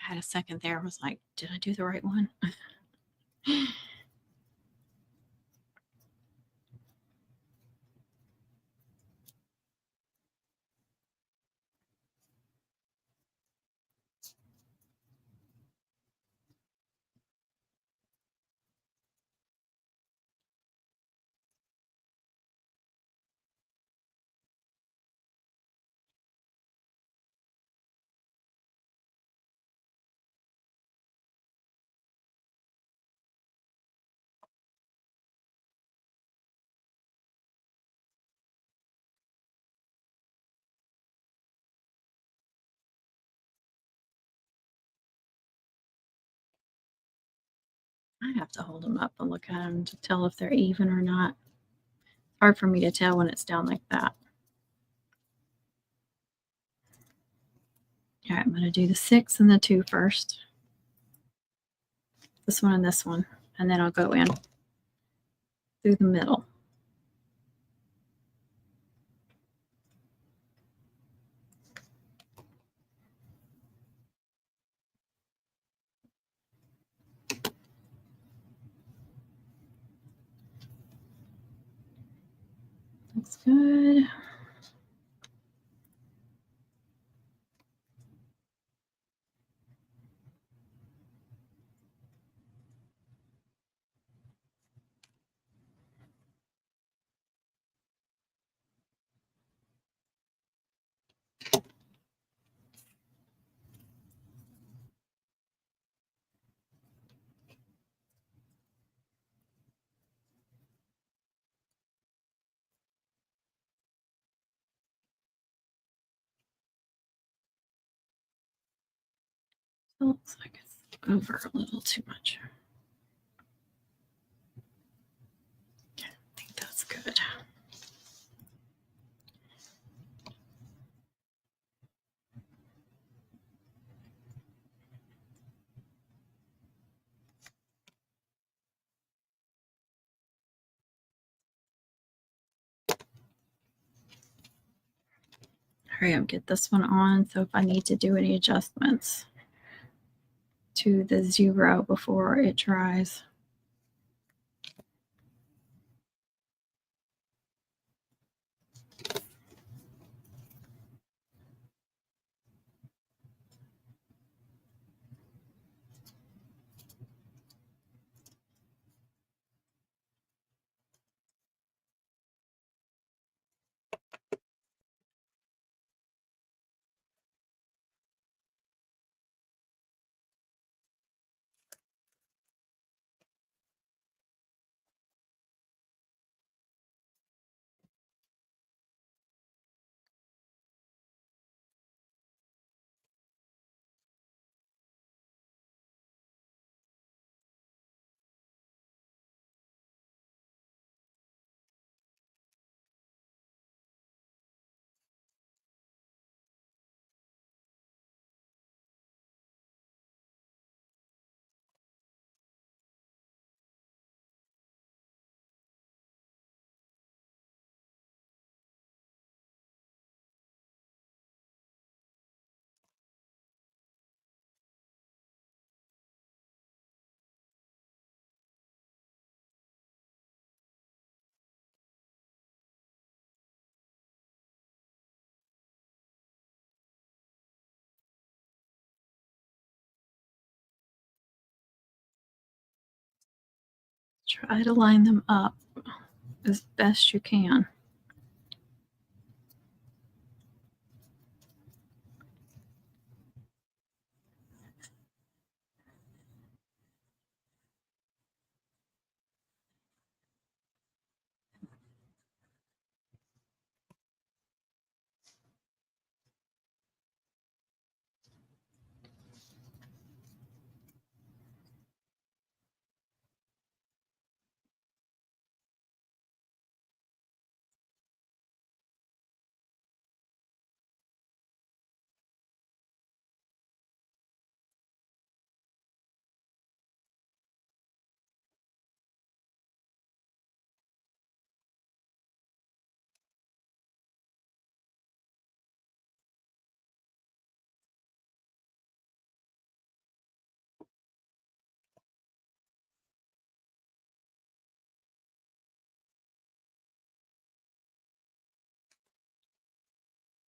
I had a second there. I was like, did I do the right one? I have to hold them up and look at them to tell if they're even or not. It's hard for me to tell when it's down like that. All right, I'm going to do the 6 and the 2 first. This one and this one. And then I'll go in through the middle. Looks good. It looks like it's over a little too much. Okay, I think that's good. Hurry up, get this one on. So if I need to do any adjustments to the 0 before it dries. Try to line them up as best you can.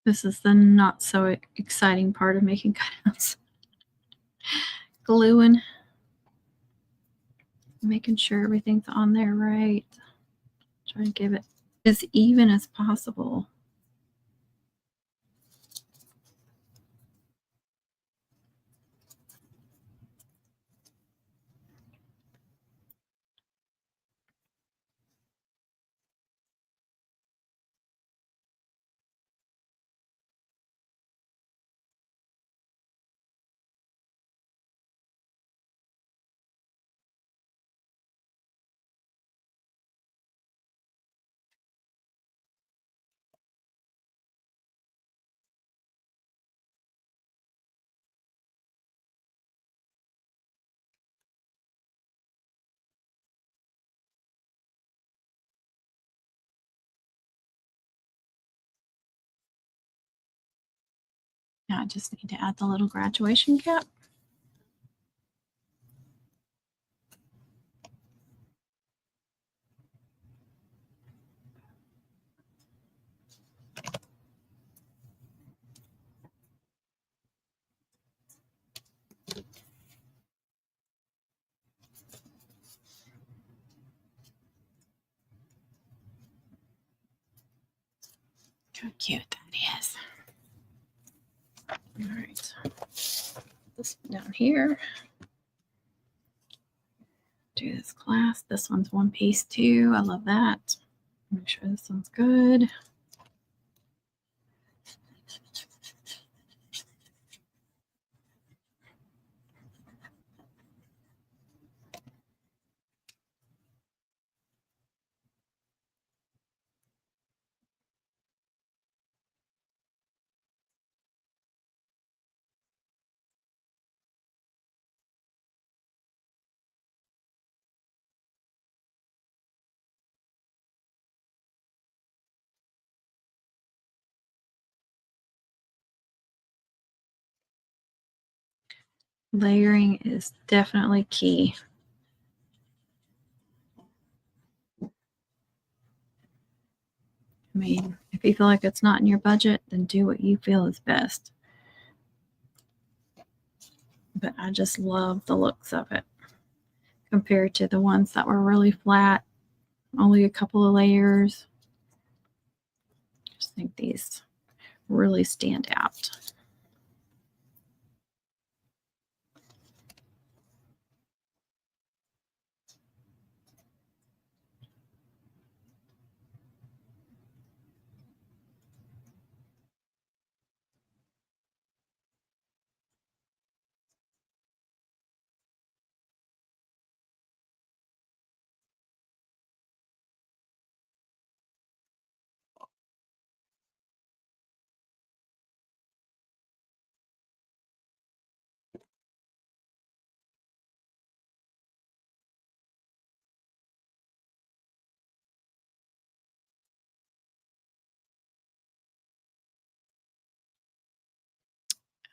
This is the not so exciting part of making cutouts. Gluing, making sure everything's on there right. Try to give it as even as possible. Now I just need to add the little graduation cap. How cute that is. All right. This one down here. Do this class. This one's one piece too. I love that. Make sure this one's good. Layering is definitely key. I mean, if you feel like it's not in your budget, then do what you feel is best. But I just love the looks of it compared to the ones that were really flat, only a couple of layers. I just think these really stand out.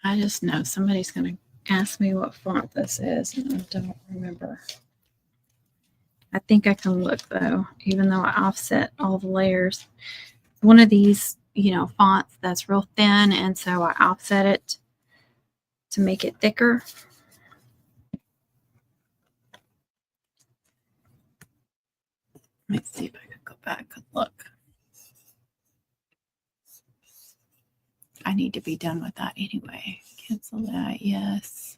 I just know somebody's going to ask me what font this is, and I don't remember. I think I can look, though, even though I offset all the layers. One of these, fonts that's real thin, and so I offset it to make it thicker. Let me see if I can go back and look. I need to be done with that anyway. Cancel that, yes.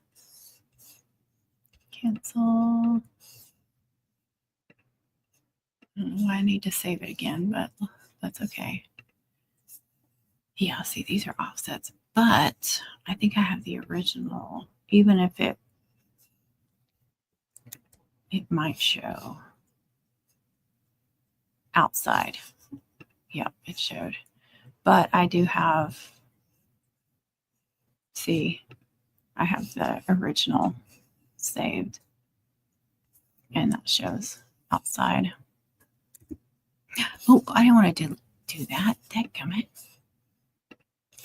Cancel. I don't know why I need to save it again, but that's okay. Yeah, see, these are offsets, but I think I have the original, even if it might show outside. Yep, it showed. But I do have, see, I have the original saved, and that shows outside. Oh, I don't want to do that. Dadgummit.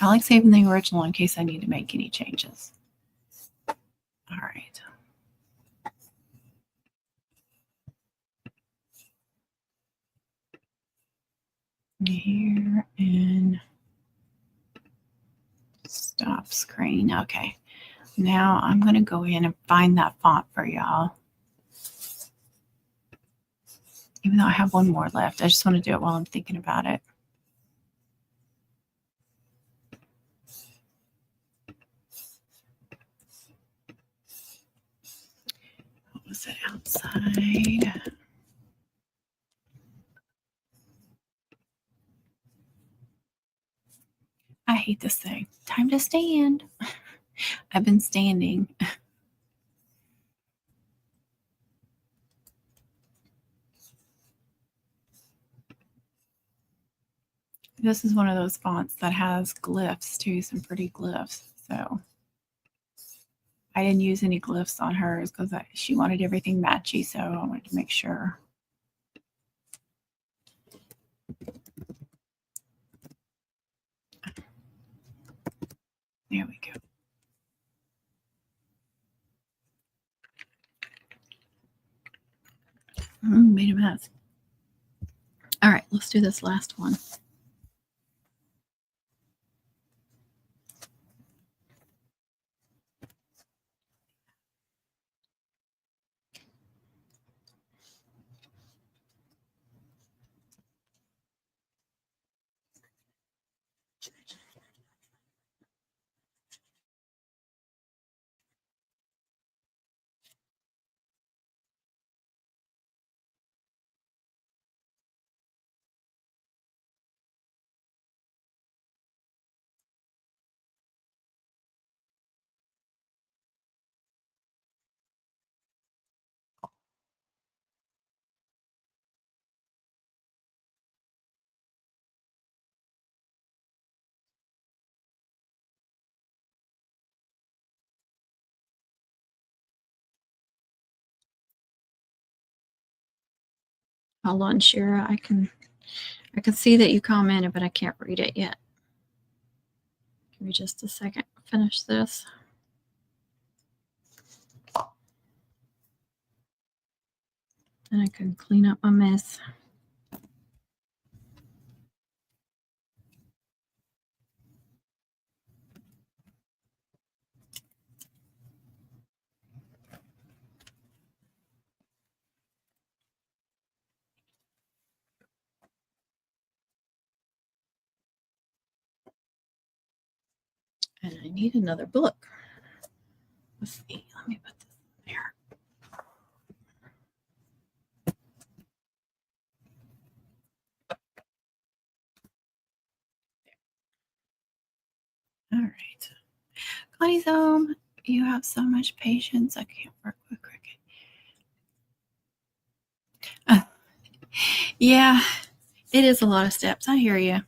I like saving the original in case I need to make any changes. All right. Here and stop screen. Okay. Now I'm going to go in and find that font for y'all. Even though I have one more left, I just want to do it while I'm thinking about it. What was it outside? I hate this thing. Time to stand. I've been standing. This is one of those fonts that has glyphs too, some pretty glyphs. So I didn't use any glyphs on hers because she wanted everything matchy, so I wanted to make sure. There we go. Made a mess. All right, let's do this last one. Hold on, Shira. I can see that you commented, but I can't read it yet. Give me just a second. Finish this. And I can clean up my mess. And I need another book. Let's see. Let me put this in there. All right. Connie's home. You have so much patience. I can't work with Cricket. Yeah, it is a lot of steps. I hear you.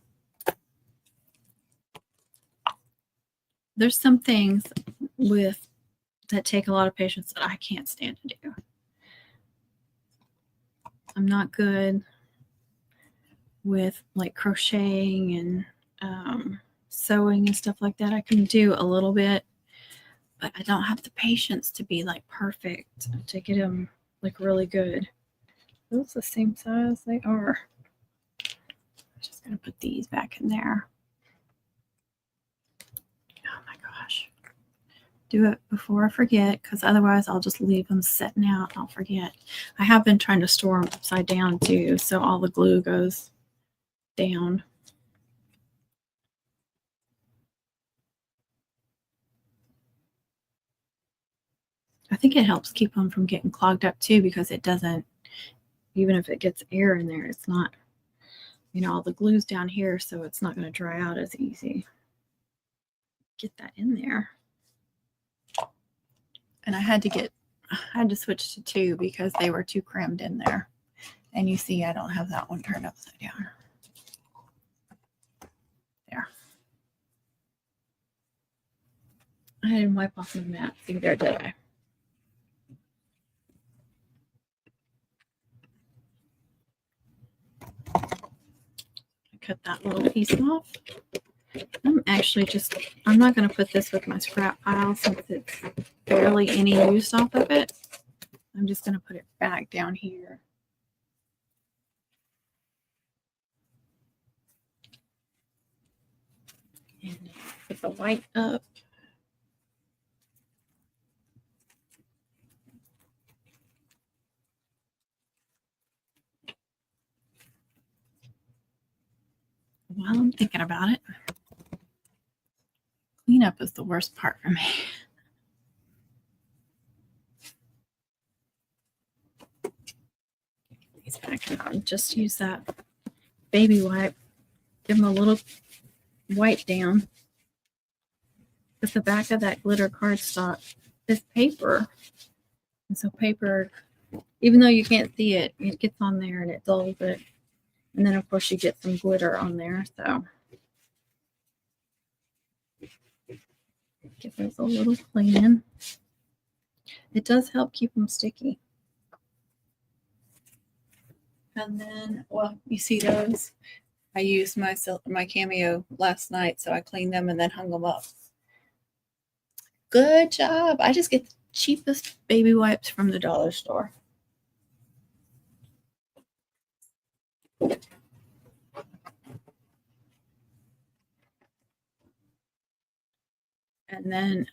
There's some things that take a lot of patience that I can't stand to do. I'm not good with like crocheting and sewing and stuff like that. I can do a little bit, but I don't have the patience to be like perfect to get them like really good. Those the same size they are. I'm just gonna put these back in there. Oh my gosh. Do it before I forget, because otherwise I'll just leave them sitting out. I'll forget. I have been trying to store them upside down too, so all the glue goes down. I think it helps keep them from getting clogged up too, because it doesn't, even if it gets air in there, it's not, all the glue's down here, so it's not going to dry out as easy. Get that in there. And I had to switch to 2 because they were too crammed in there. And you see, I don't have that one turned upside down. There. I didn't wipe off my mat either, did I? Cut that little piece off. I'm not going to put this with my scrap pile since it's barely any use off of it. I'm just going to put it back down here. And put the white up. While I'm thinking about it, cleanup is the worst part for me. These back on. Just use that baby wipe. Give them a little wipe down. But the back of that glitter cardstock is paper. And so paper, even though you can't see it, it gets on there and it dulls it. And then, of course, you get some glitter on there. So give those a little clean. It does help keep them sticky. And then, well, you see those? I used my Cameo last night, so I cleaned them and then hung them up. Good job. I just get the cheapest baby wipes from the dollar store. And then,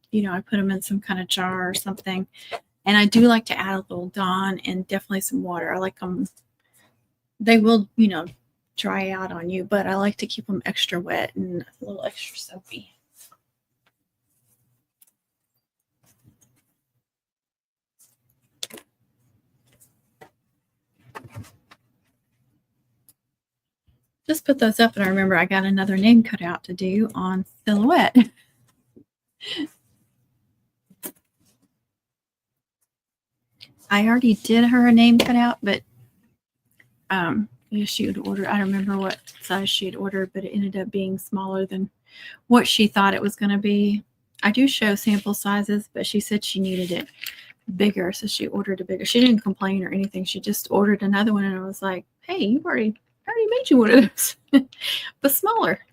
you know, I put them in some kind of jar or something. And I do like to add a little Dawn and definitely some water. I like them. They will, you know, dry out on you, but I like to keep them extra wet and a little extra soapy. Just put those up, and I remember I got another name cutout to do on Silhouette. I already did her a name cutout, but she had ordered, I don't remember what size she had ordered, but it ended up being smaller than what she thought it was going to be. I do show sample sizes, but she said she needed it bigger, so she ordered a bigger. She didn't complain or anything. She just ordered another one, and I was like, hey, I already made you one of those, but smaller.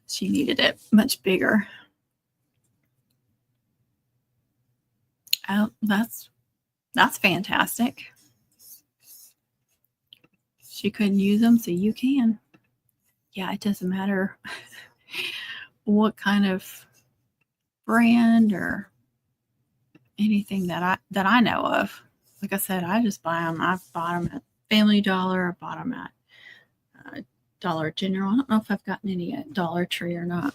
She needed it much bigger. Oh, that's fantastic. She couldn't use them, so you can. Yeah, it doesn't matter what kind of brand or anything that I know of. Like I said, I just buy them. I've bought them at Family Dollar. I bought them at Dollar General. I don't know if I've gotten any at Dollar Tree or not.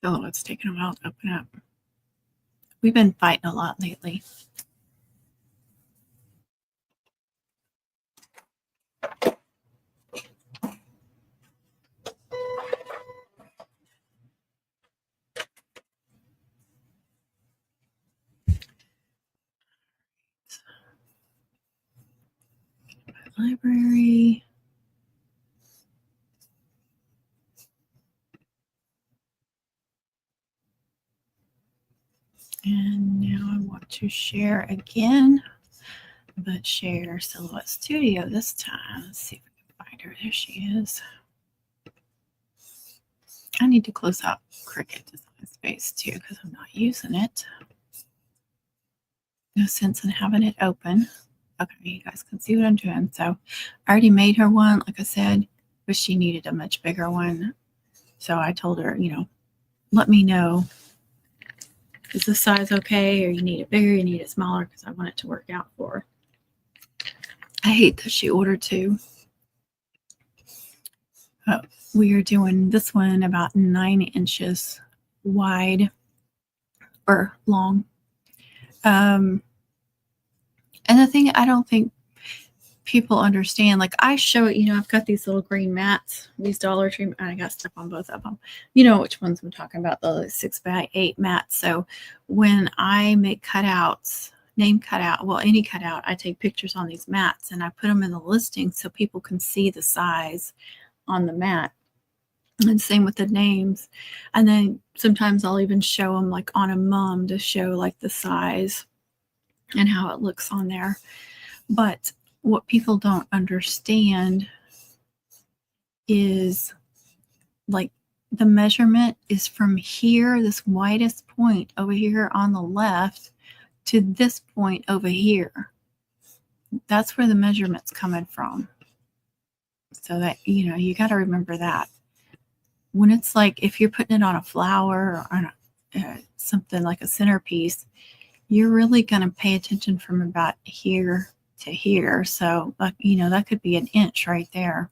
Oh, it's taking a while to open up. We've been fighting a lot lately. Library. And now I want to share again, but share Silhouette Studio this time. Let's see if we can find her. There she is. I need to close out Cricut Design Space too because I'm not using it. No sense in having it open. Okay, you guys can see what I'm doing. So I already made her one, like I said, but she needed a much bigger one. So I told her, you know, let me know. Is this size okay? Or you need it bigger, you need it smaller, because I want it to work out for her. I hate that she ordered two. We are doing this one about 9 inches wide or long. And the thing I don't think people understand, like I show it, you know, I've got these little green mats, these Dollar Tree, I got stuck on both of them. You know which ones I'm talking about, the 6x8 mats. So when I make cutouts, name cutout, well, any cutout, I take pictures on these mats and I put them in the listing so people can see the size on the mat. And same with the names. And then sometimes I'll even show them like on a mum to show like the size and how it looks on there. But what people don't understand is like the measurement is from here, this widest point over here on the left, to this point over here. That's where the measurement's coming from. So that, you know, you got to remember that. When it's like, if you're putting it on a flower or on something like a centerpiece, you're really going to pay attention from about here to here. So, you know, that could be an inch right there.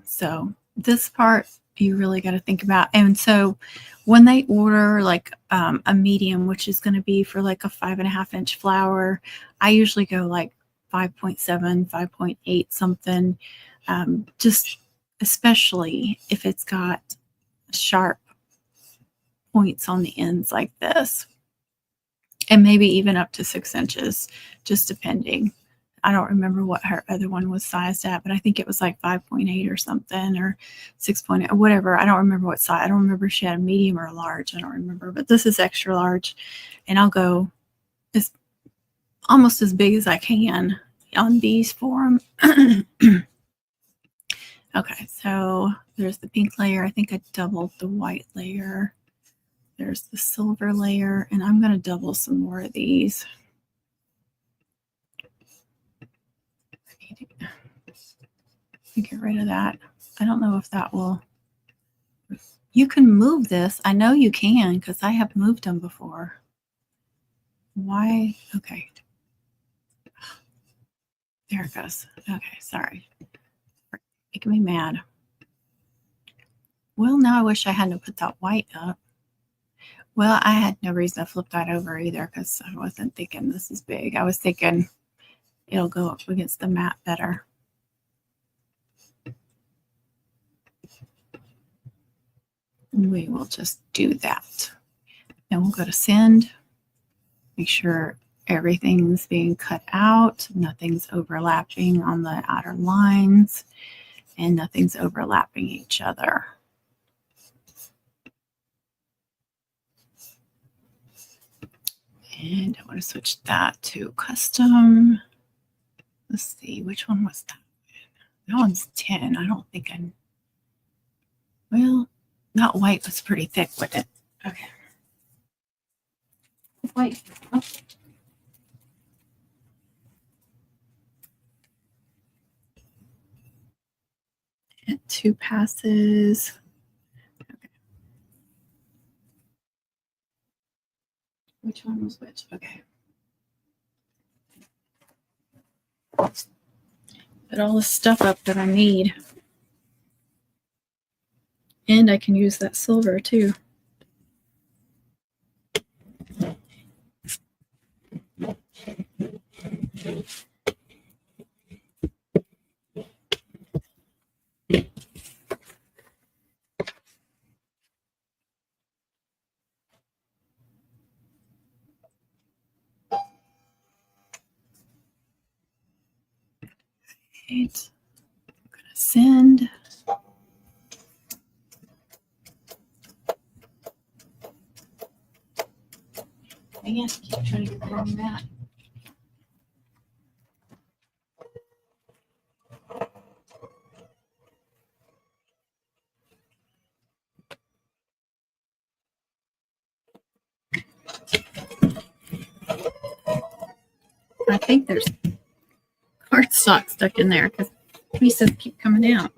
So this part you really got to think about. And so when they order like a medium, which is going to be for like a 5.5 inch flower, I usually go like 5.7, 5.8 something, just especially if it's got sharp points on the ends like this, and maybe even up to 6 inches, just depending. I don't remember what her other one was sized at, but I think it was like 5.8 or something, or 6.8 or whatever. I don't remember what size. I don't remember if she had a medium or a large. I don't remember, but this is extra large, and I'll go as almost as big as I can on these for them. Okay, so there's the pink layer. I think I doubled the white layer. There's the silver layer, and I'm going to double some more of these. Get rid of that. I don't know if that will. You can move this. I know you can because I have moved them before. Why? Okay. There it goes. Okay, sorry. Making me mad. Well, now I wish I hadn't put that white up. Well, I had no reason to flip that over either because I wasn't thinking this is big. I was thinking it'll go up against the mat better. We will just do that. Then we'll go to send. Make sure everything's being cut out. Nothing's overlapping on the outer lines. And nothing's overlapping each other. And I want to switch that to custom. Let's see, which one was that? That one's 10. I don't think I... Well, that white was pretty thick with it. Okay. White. Oh. And 2 passes. Okay. Which one was which? Okay. Put all the stuff up that I need. And I can use that silver too. Right. I'm going to send. Dang it, I keep trying to get the wrong mat. I think there's cardstock stuck in there because pieces keep coming out.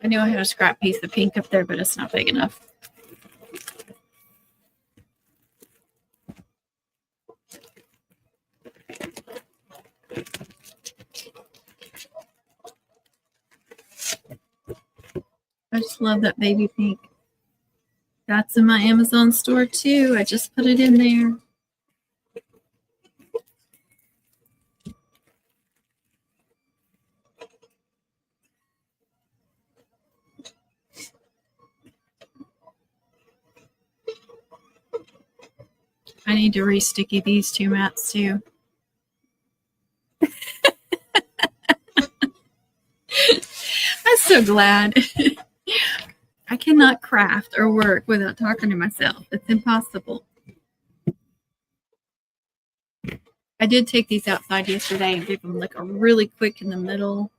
I knew I had a scrap piece of pink up there, but it's not big enough. I just love that baby pink. That's in my Amazon store too. I just put it in there. I need to re-sticky these 2 mats too. I'm so glad. I cannot craft or work without talking to myself. It's impossible. I did take these outside yesterday and give them like a really quick in the middle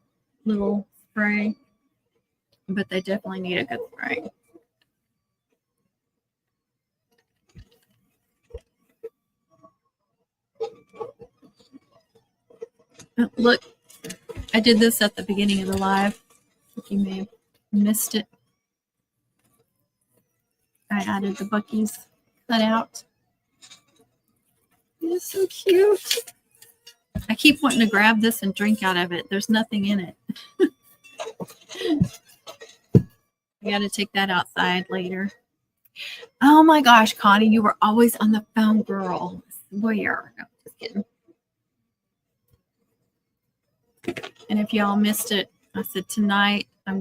little spray, but they definitely need a good spray. Oh, look, I did this at the beginning of the live. You may have missed it. I added the Buc-ee's cutout. It's so cute. I keep wanting to grab this and drink out of it. There's nothing in it. I got to take that outside later. Oh my gosh, Connie, you were always on the phone, girl. Where? No, just kidding. And if y'all missed it, I said tonight I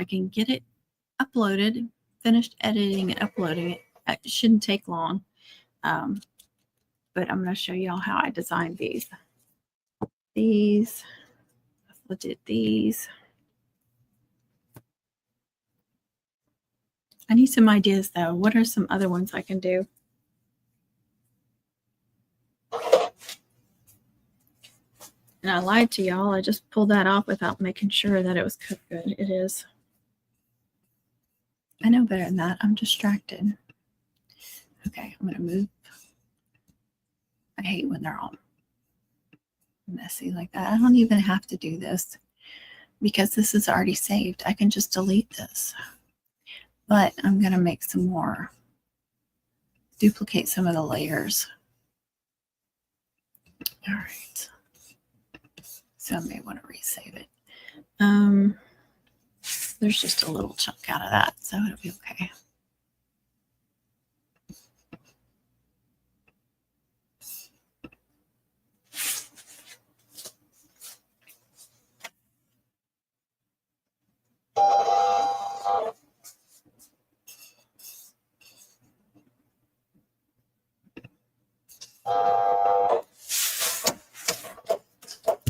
can get it uploaded, finished editing and uploading it. It shouldn't take long. But I'm going to show y'all how I designed these. Let's look at these. I need some ideas though. What are some other ones I can do? And I lied to y'all. I just pulled that off without making sure that it was cooked good. It is. I know better than that. I'm distracted. Okay, I'm going to move. I hate when they're all messy like that. I don't even have to do this because this is already saved. I can just delete this. But I'm going to make some more. Duplicate some of the layers. All right. So I may want to resave it. There's just a little chunk out of that, so it'll be okay.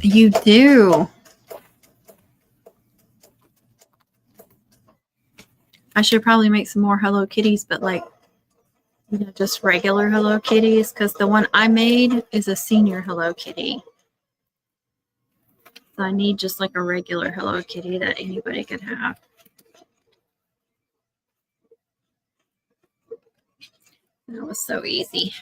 You do. I should probably make some more Hello Kitties, but like, you know, just regular Hello Kitties, because the one I made is a senior Hello Kitty. So I need just like a regular Hello Kitty that anybody could have. That was so easy.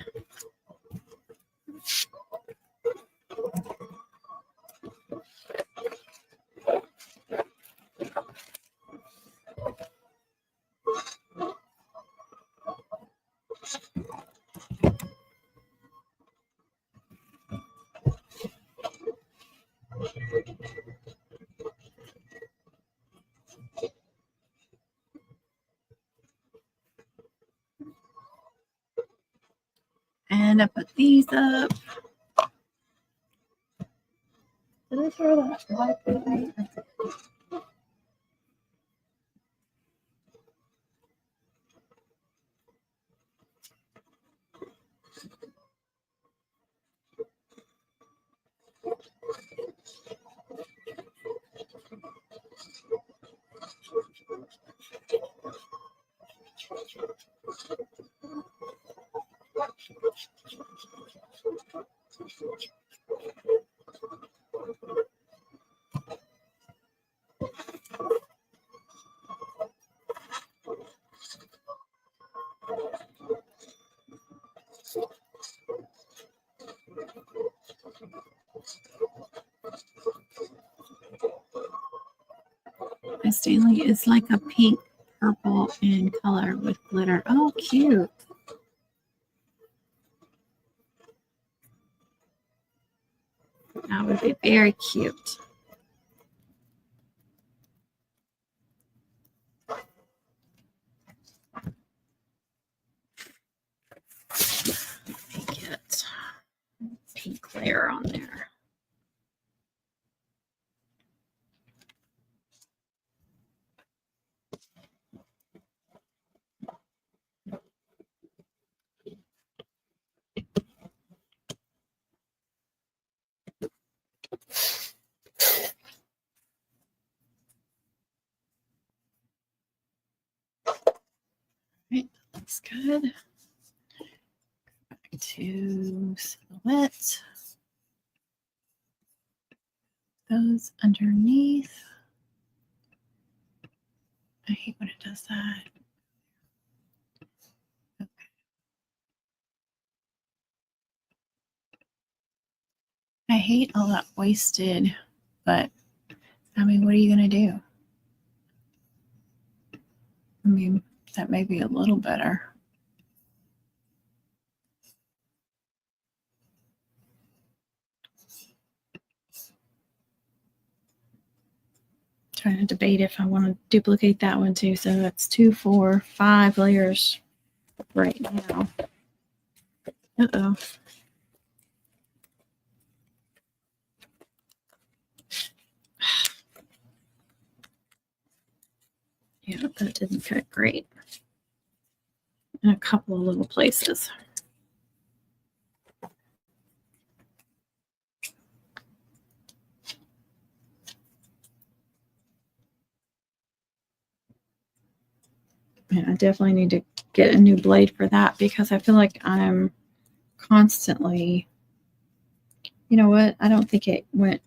And I put these up. Did I throw that white thing? And Stanley is like a pink, purple in color with glitter. Oh, cute. That would be very cute. Let me get pink layer on there. Right, that looks good. Back to silhouette. Those underneath. I hate when it does that. Okay. I hate all that wasted, but I mean, what are you going to do? I mean, that may be a little better. Trying to debate if I want to duplicate that one too. So that's 2, 4, 5 layers right now. Uh-oh. Yeah, that didn't cut great in a couple of little places. And I definitely need to get a new blade for that because I feel like I'm constantly, you know what? I don't think it went.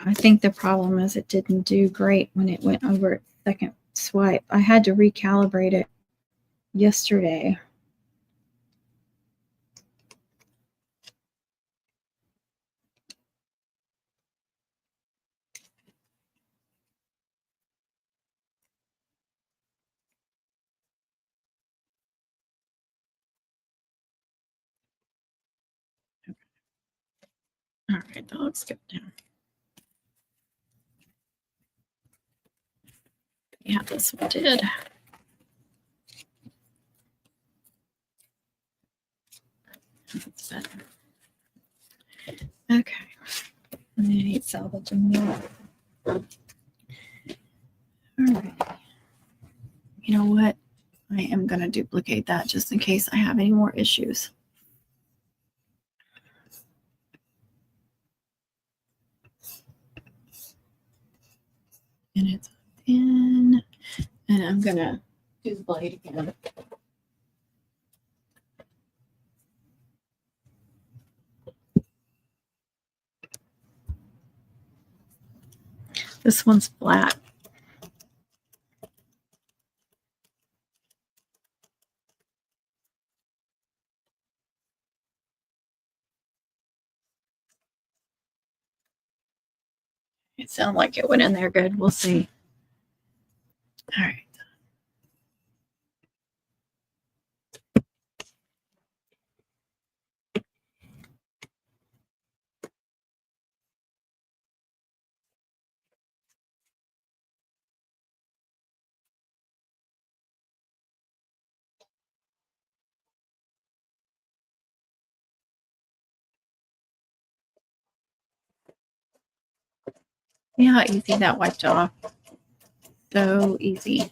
I think the problem is it didn't do great when it went over its second swipe. I had to recalibrate it yesterday. All right, that looks good now. Yeah, this one did. That's better. Okay. And then I need salvaging more. All right. You know what? I am going to duplicate that just in case I have any more issues. And it's in. And I'm going to do the blade again. This one's flat. It sounded like it went in there good. We'll see. All right. See how easy that wiped off? So easy.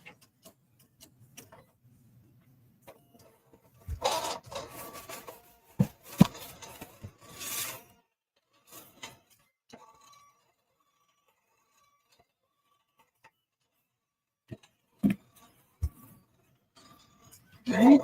Right?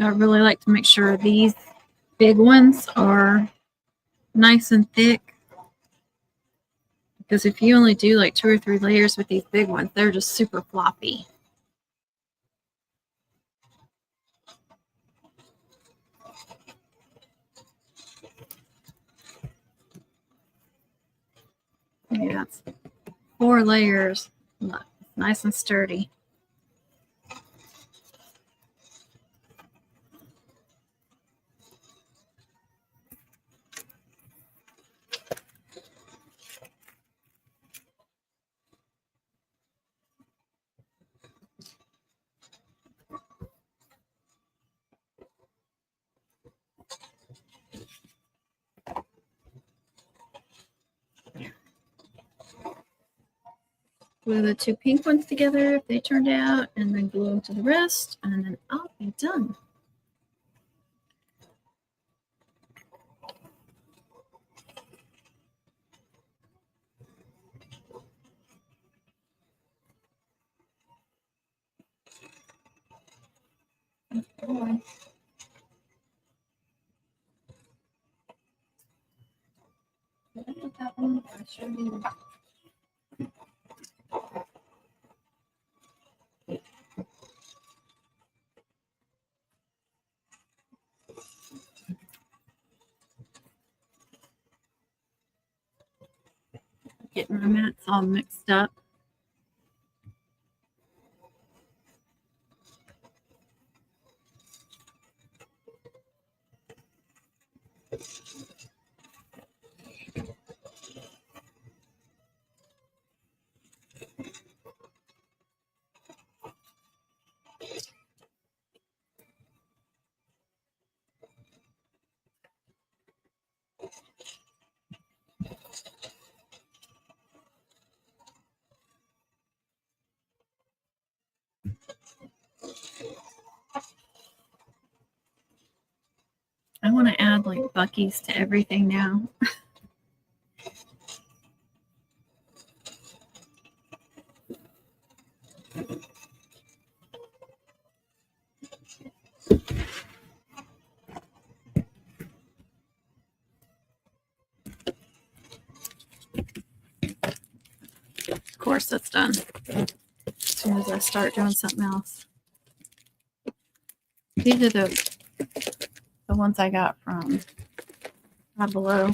I really like to make sure these big ones are nice and thick. Because if you only do like 2 or 3 layers with these big ones, they're just super floppy. Yeah, that's 4 layers. Nice and sturdy. glue the two pink ones together if they turned out, and then glue them to the rest, and then I'll be done. Oh, that one, I sure did. Getting my mats all mixed up. I want to add like Buc-ee's to everything now. Of course, that's done as soon as I start doing something else. These are the ones I got from Five Below.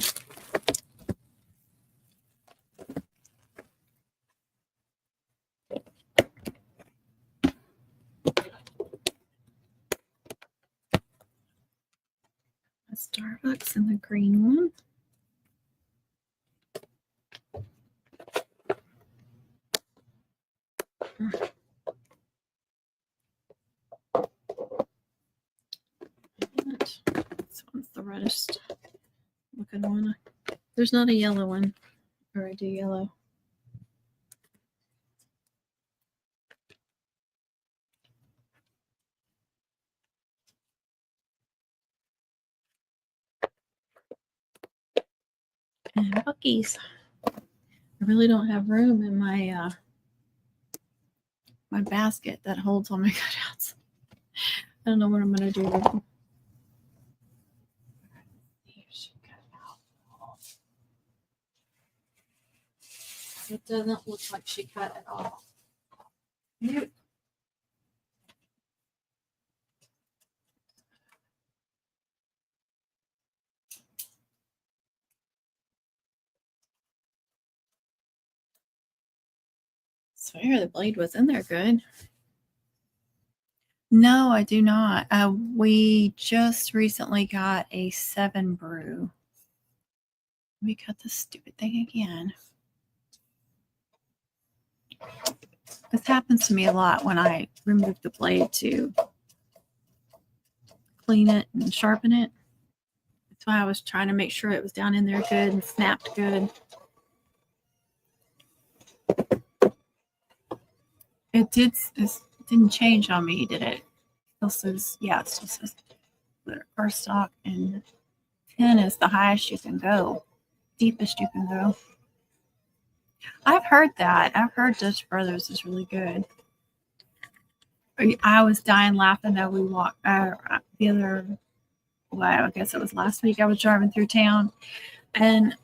A Starbucks and the green one. This one's the reddest looking one. There's not a yellow one, or I do yellow. And Buc-ee's. I really don't have room in my my basket that holds all my cutouts. I don't know what I'm gonna do with them. It doesn't look like she cut at all. Nope. I swear the blade was in there good. No, I do not. We just recently got a 7 brew. Let me cut this stupid thing again. This happens to me a lot when I remove the blade to clean it and sharpen it. That's why I was trying to make sure it was down in there good and snapped good. It didn't change on me, did it? Still says, yeah, it still says first stock, and 10 is the highest you can go, deepest you can go. I've heard that. I've heard Dutch Brothers is really good. I was dying laughing that we walked the other, well, I guess it was last week. I was driving through town, and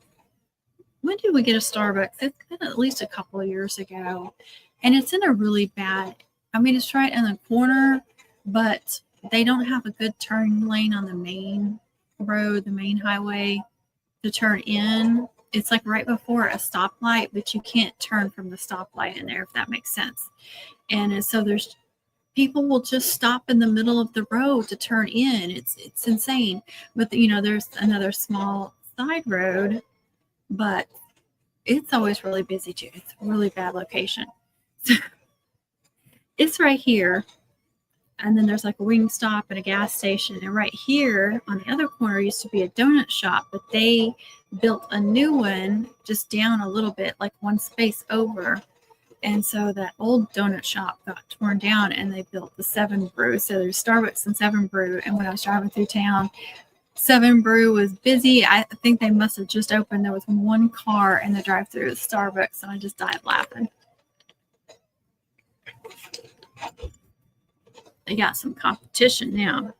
when did we get a Starbucks? It's been at least a couple of years ago, and it's in a really bad, I mean, it's right in the corner, but they don't have a good turn lane on the main road, the main highway to turn in. It's like right before a stoplight, but you can't turn from the stoplight in there, if that makes sense. And so there's people will just stop in the middle of the road to turn in. It's insane. But there's another small side road, but it's always really busy too. It's a really bad location. It's right here. And then there's like a wing stop and a gas station. And right here on the other corner used to be a donut shop, but they built a new one just down a little bit, like one space over. And so that old donut shop got torn down and they built the Seven Brew. So there's Starbucks and Seven Brew. And when I was driving through town, Seven Brew was busy. I think they must have just opened. There was one car in the drive-thru at Starbucks, and I just died laughing. They got some competition now.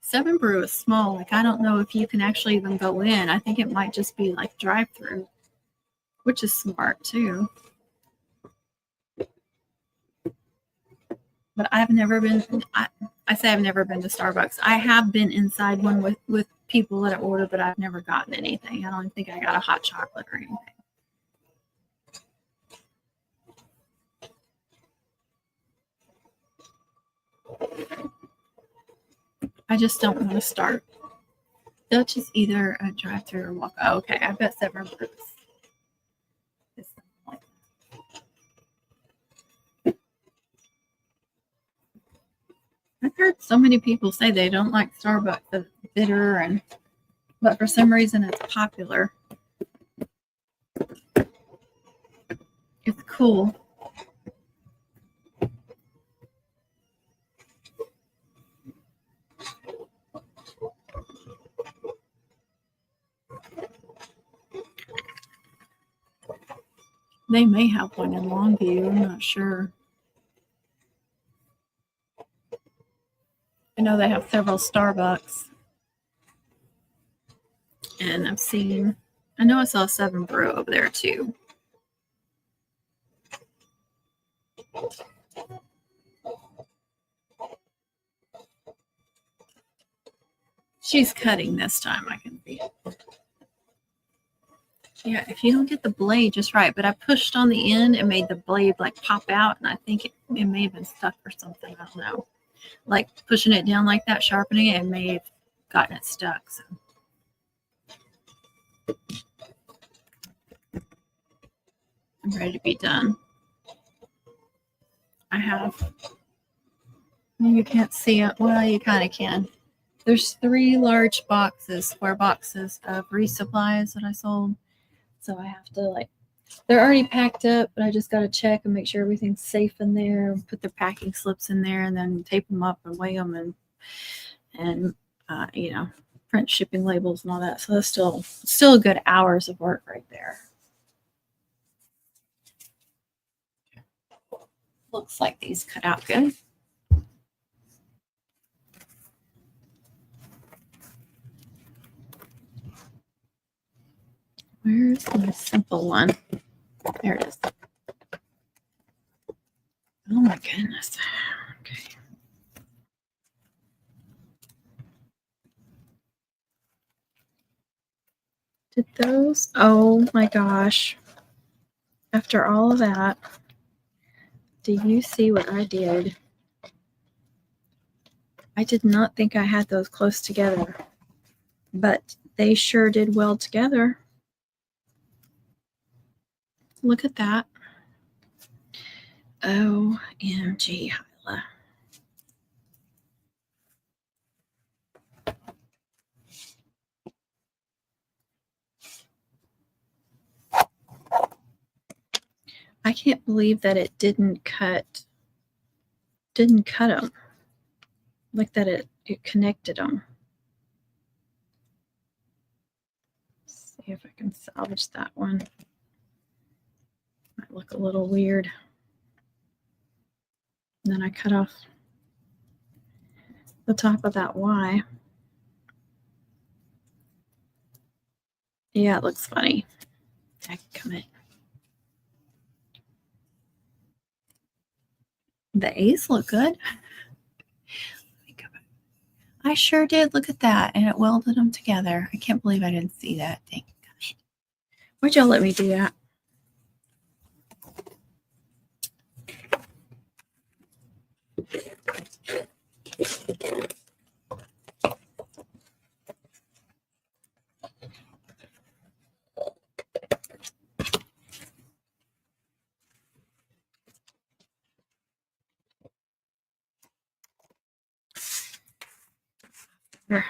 Seven Brew is small. Like, I don't know if you can actually even go in. I think it might just be like drive-thru, which is smart too. But I've never been, I say I've never been to Starbucks. I have been inside one with people that order, but I've never gotten anything. I don't think I got a hot chocolate or anything. I just don't want to start. Dutch is either a drive-thru or walk. Oh, okay, I bet Seven Brews. I've heard so many people say they don't like Starbucks, it's bitter, but for some reason it's popular. It's cool. They may have one in Longview. I'm not sure. I know they have several Starbucks. And I know I saw Seven Brew over there too. She's cutting this time, I can see it. Yeah, if you don't get the blade just right, but I pushed on the end and made the blade like pop out, and I think it may have been stuck or something. I don't know. Like pushing it down like that, sharpening it, and may have gotten it stuck. So. I'm ready to be done. I have, you can't see it. Well, you kind of can. There's 3 large boxes, square boxes of resupplies that I sold. So I have to they're already packed up, but I just got to check and make sure everything's safe in there, put their packing slips in there, and then tape them up and weigh them and print shipping labels and all that. So that's still a good hours of work right there. Looks like these cut out good. Where's my simple one? There it is. Oh my goodness. Okay. Did those? Oh my gosh. After all of that, do you see what I did? I did not think I had those close together, but they sure did well together. Look at that. OMG, Hyla. I can't believe that it didn't cut them. Like that it connected them. Let's see if I can salvage that one. Might look a little weird. And then I cut off the top of that Y. Yeah, it looks funny. I can come in. The A's look good. I sure did. Look at that. And it welded them together. I can't believe I didn't see that thing. Why'd y'all let me do that? Here.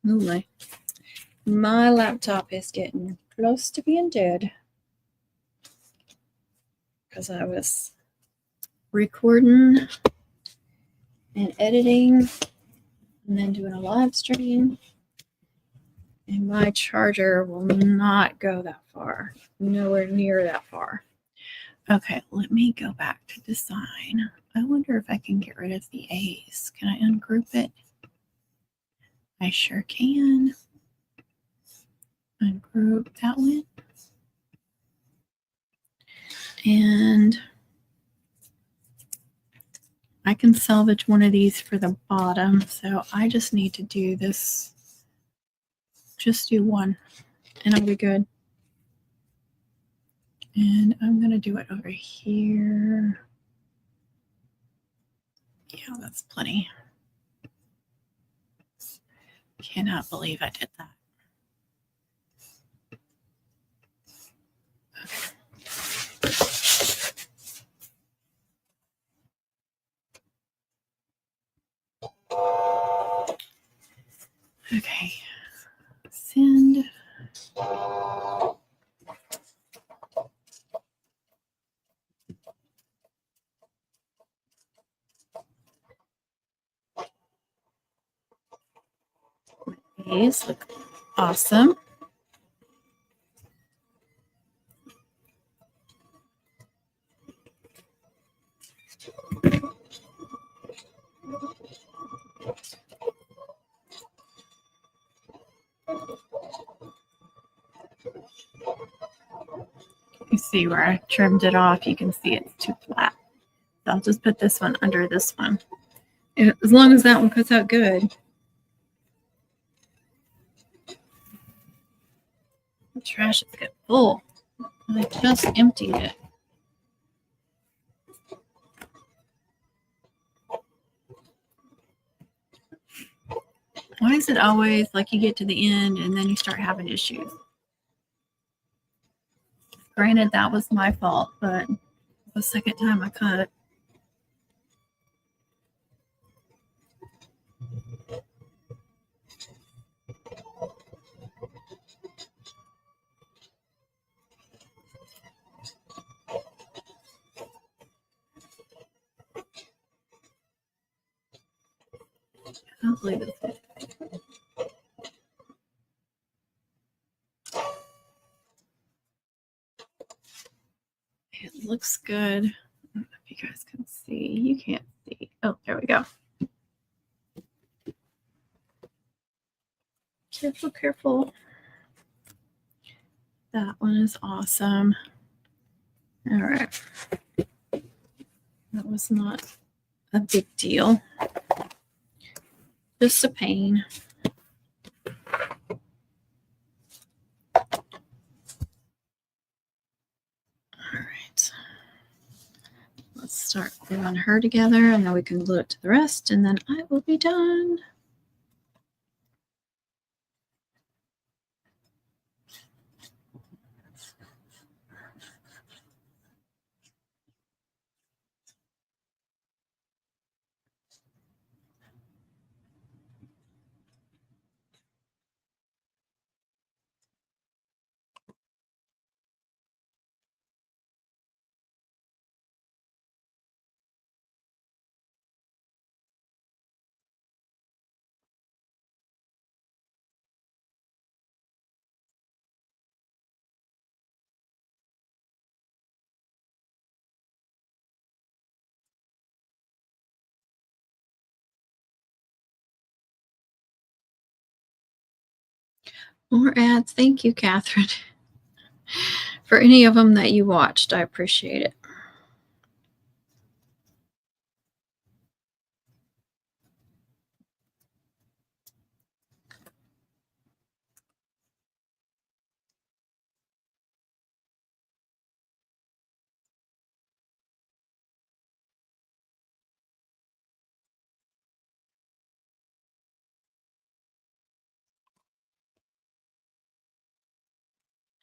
Oh my laptop is getting close to being dead because I was recording and editing and then doing a live stream, and my charger will not go that far, nowhere near that far. Okay, let me go back to design. I wonder if I can get rid of the A's. Can I ungroup it? I sure can. Ungroup that one. And I can salvage one of these for the bottom. So I just need to do this. Just do one and I'll be good. And I'm going to do it over here. Yeah, that's plenty. Cannot believe I did that. Okay. Send. These look awesome. You see where I trimmed it off, you can see it's too flat. So I'll just put this one under this one. As long as that one cuts out good. The trash is getting full. I just emptied it. Why is it always like you get to the end and then you start having issues? Granted, that was my fault, but the second time I cut. I don't believe it. It looks good. I don't know if you guys can see. You can't see. Oh, there we go. Careful, careful. That one is awesome. All right. That was not a big deal. Just a pain. All right. Let's start gluing her together and then we can glue it to the rest and then I will be done. More ads. Thank you, Catherine. For any of them that you watched, I appreciate it.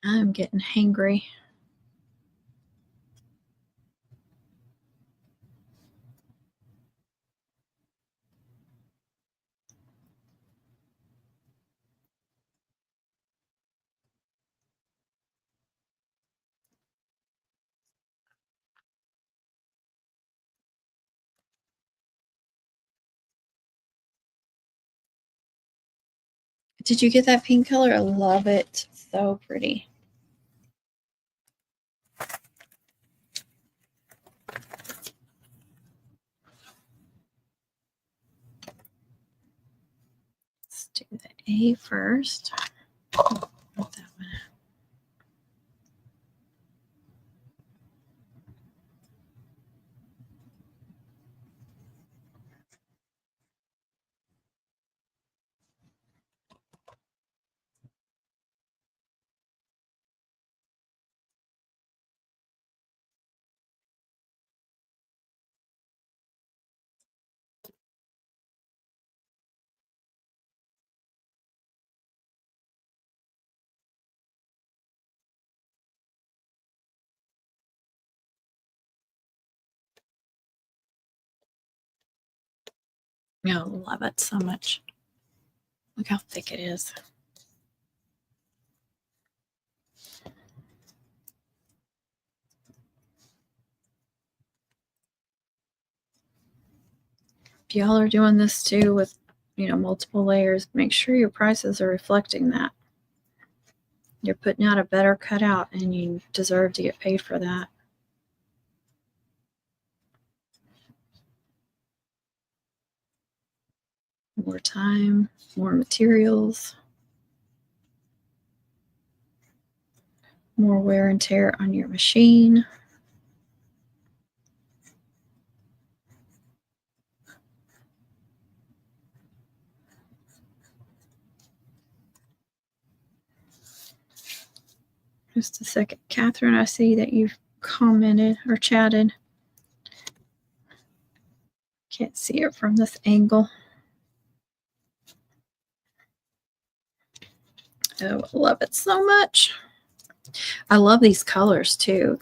I'm getting hangry. Did you get that pink color? I love it. So pretty. Let's do the A first. That one. I love it so much. Look how thick it is. If y'all are doing this too with, multiple layers, make sure your prices are reflecting that. You're putting out a better cutout and you deserve to get paid for that. More time, more materials, more wear and tear on your machine. Just a second. Catherine, I see that you've commented or chatted. Can't see it from this angle. Oh, I love it so much. I love these colors too.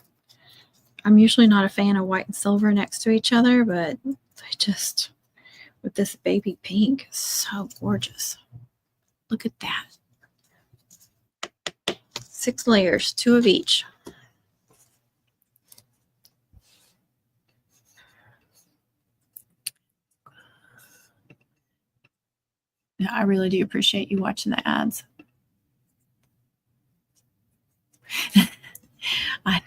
I'm usually not a fan of white and silver next to each other, but I just, with this baby pink, so gorgeous. Look at that. 6 layers, 2 of each. Yeah, I really do appreciate you watching the ads. I know.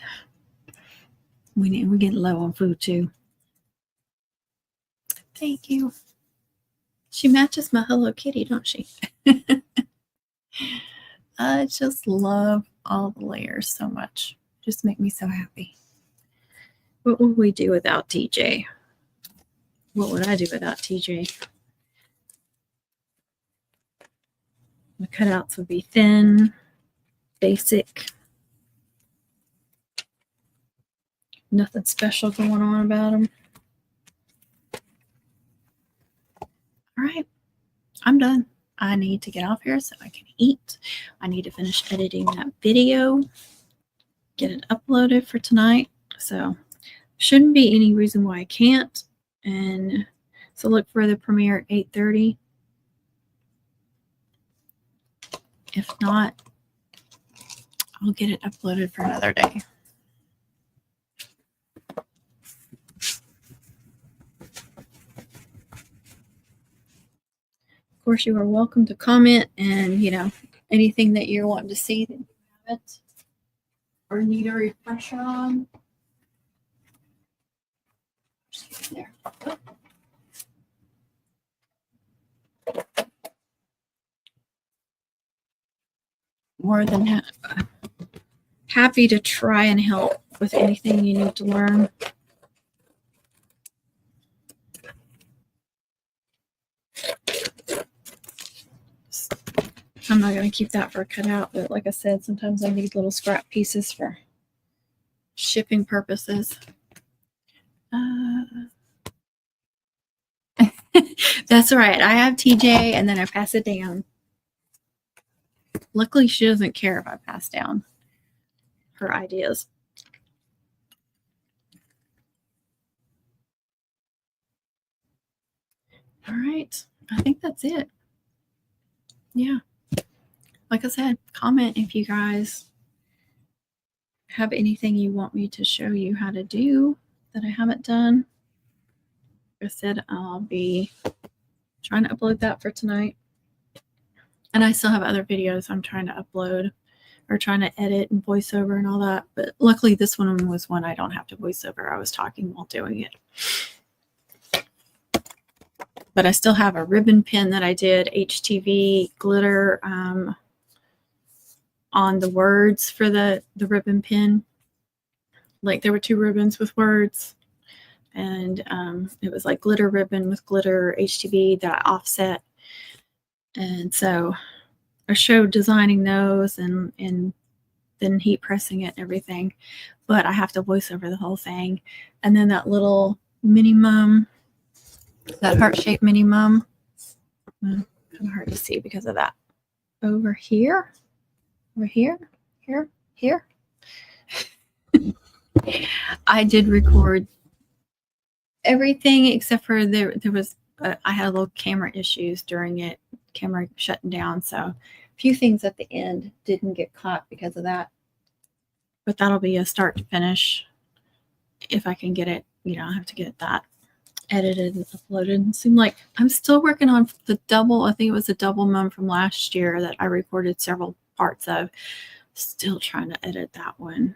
We're getting low on food too. Thank you. She matches my Hello Kitty, don't she? I just love all the layers so much. Just make me so happy. What would we do without TJ? What would I do without TJ? The cutouts would be thin, basic. Nothing special going on about them. All right, I'm done. I need to get off here so I can eat. I need to finish editing that video, get it uploaded for tonight. So shouldn't be any reason why I can't. And so look for the premiere at 8:30. If not, I'll get it uploaded for another day. Of course, you are welcome to comment and, anything that you're wanting to see that you haven't or need a refresher on. There. More than happy to try and help with anything you need to learn. I'm not going to keep that for a cutout, but like I said, sometimes I need little scrap pieces for shipping purposes. That's all right. I have TJ and then I pass it down. Luckily, she doesn't care if I pass down her ideas. All right. I think that's it. Yeah. Like I said, comment if you guys have anything you want me to show you how to do that I haven't done. Like I said, I'll be trying to upload that for tonight. And I still have other videos I'm trying to upload or trying to edit and voiceover and all that. But luckily this one was one I don't have to voiceover. I was talking while doing it. But I still have a ribbon pin that I did, HTV glitter on the words for the ribbon pin. Like there were 2 ribbons with words. And it was like glitter ribbon with glitter HTV that I offset. And so I showed designing those and then heat pressing it and everything. But I have to voice over the whole thing. And then that little mini mum, that heart-shaped mini mum, kind of hard to see because of that. Over here, here. I did record everything except for there was I had a little camera issues during it, camera shutting down, so a few things at the end didn't get caught because of that. But that'll be a start to finish if I can get it. I have to get that edited and uploaded. It seemed like I'm still working on the double. I think it was a double mum from last year that I recorded several parts of. Still trying to edit that one.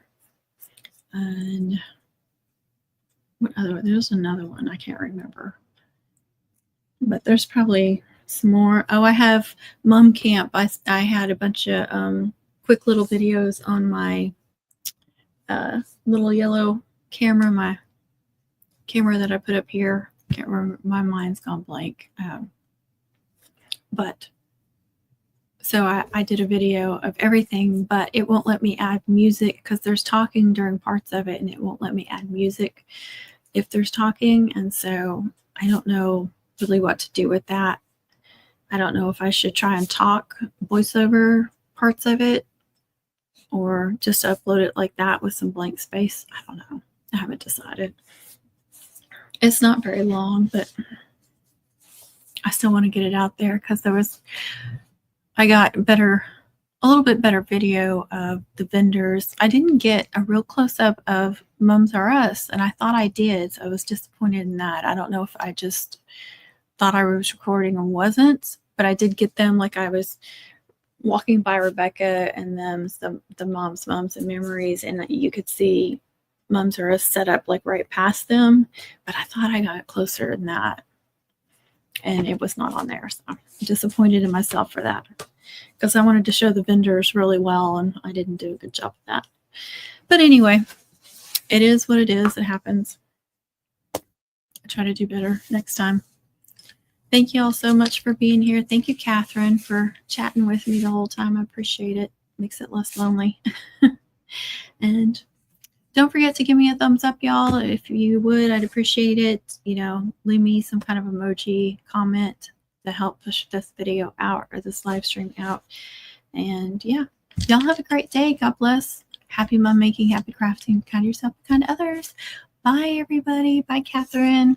And what other one? There's another one I can't remember. But there's probably some more. Oh, I have Mum Camp. I had a bunch of quick little videos on my little yellow camera, my camera that I put up here. Can't remember. My mind's gone blank. But so I did a video of everything, but it won't let me add music because there's talking during parts of it, and it won't let me add music if there's talking. And so I don't know really what to do with that. I don't know if I should try and talk voiceover parts of it or just upload it like that with some blank space. I don't know. I haven't decided. It's not very long, but I still want to get it out there because I got a little bit better video of the vendors. I didn't get a real close-up of Mums R Us, and I thought I did, so I was disappointed in that. I don't know if I just thought I was recording or wasn't, but I did get them. Like I was walking by Rebecca and them, the Moms and Memories, and you could see Mums R Us set up like right past them, but I thought I got closer than that, and it was not on there. So I'm disappointed in myself for that because I wanted to show the vendors really well, and I didn't do a good job of that. But anyway, it is what it is. It happens. I try to do better next time. Thank you all so much for being here. Thank you, Catherine, for chatting with me the whole time. I appreciate it. Makes it less lonely. And don't forget to give me a thumbs up, y'all. If you would, I'd appreciate it. Leave me some kind of emoji comment to help push this video out or this live stream out. And yeah, y'all have a great day. God bless. Happy mum making, happy crafting. Kind to yourself, kind to others. Bye, everybody. Bye, Catherine.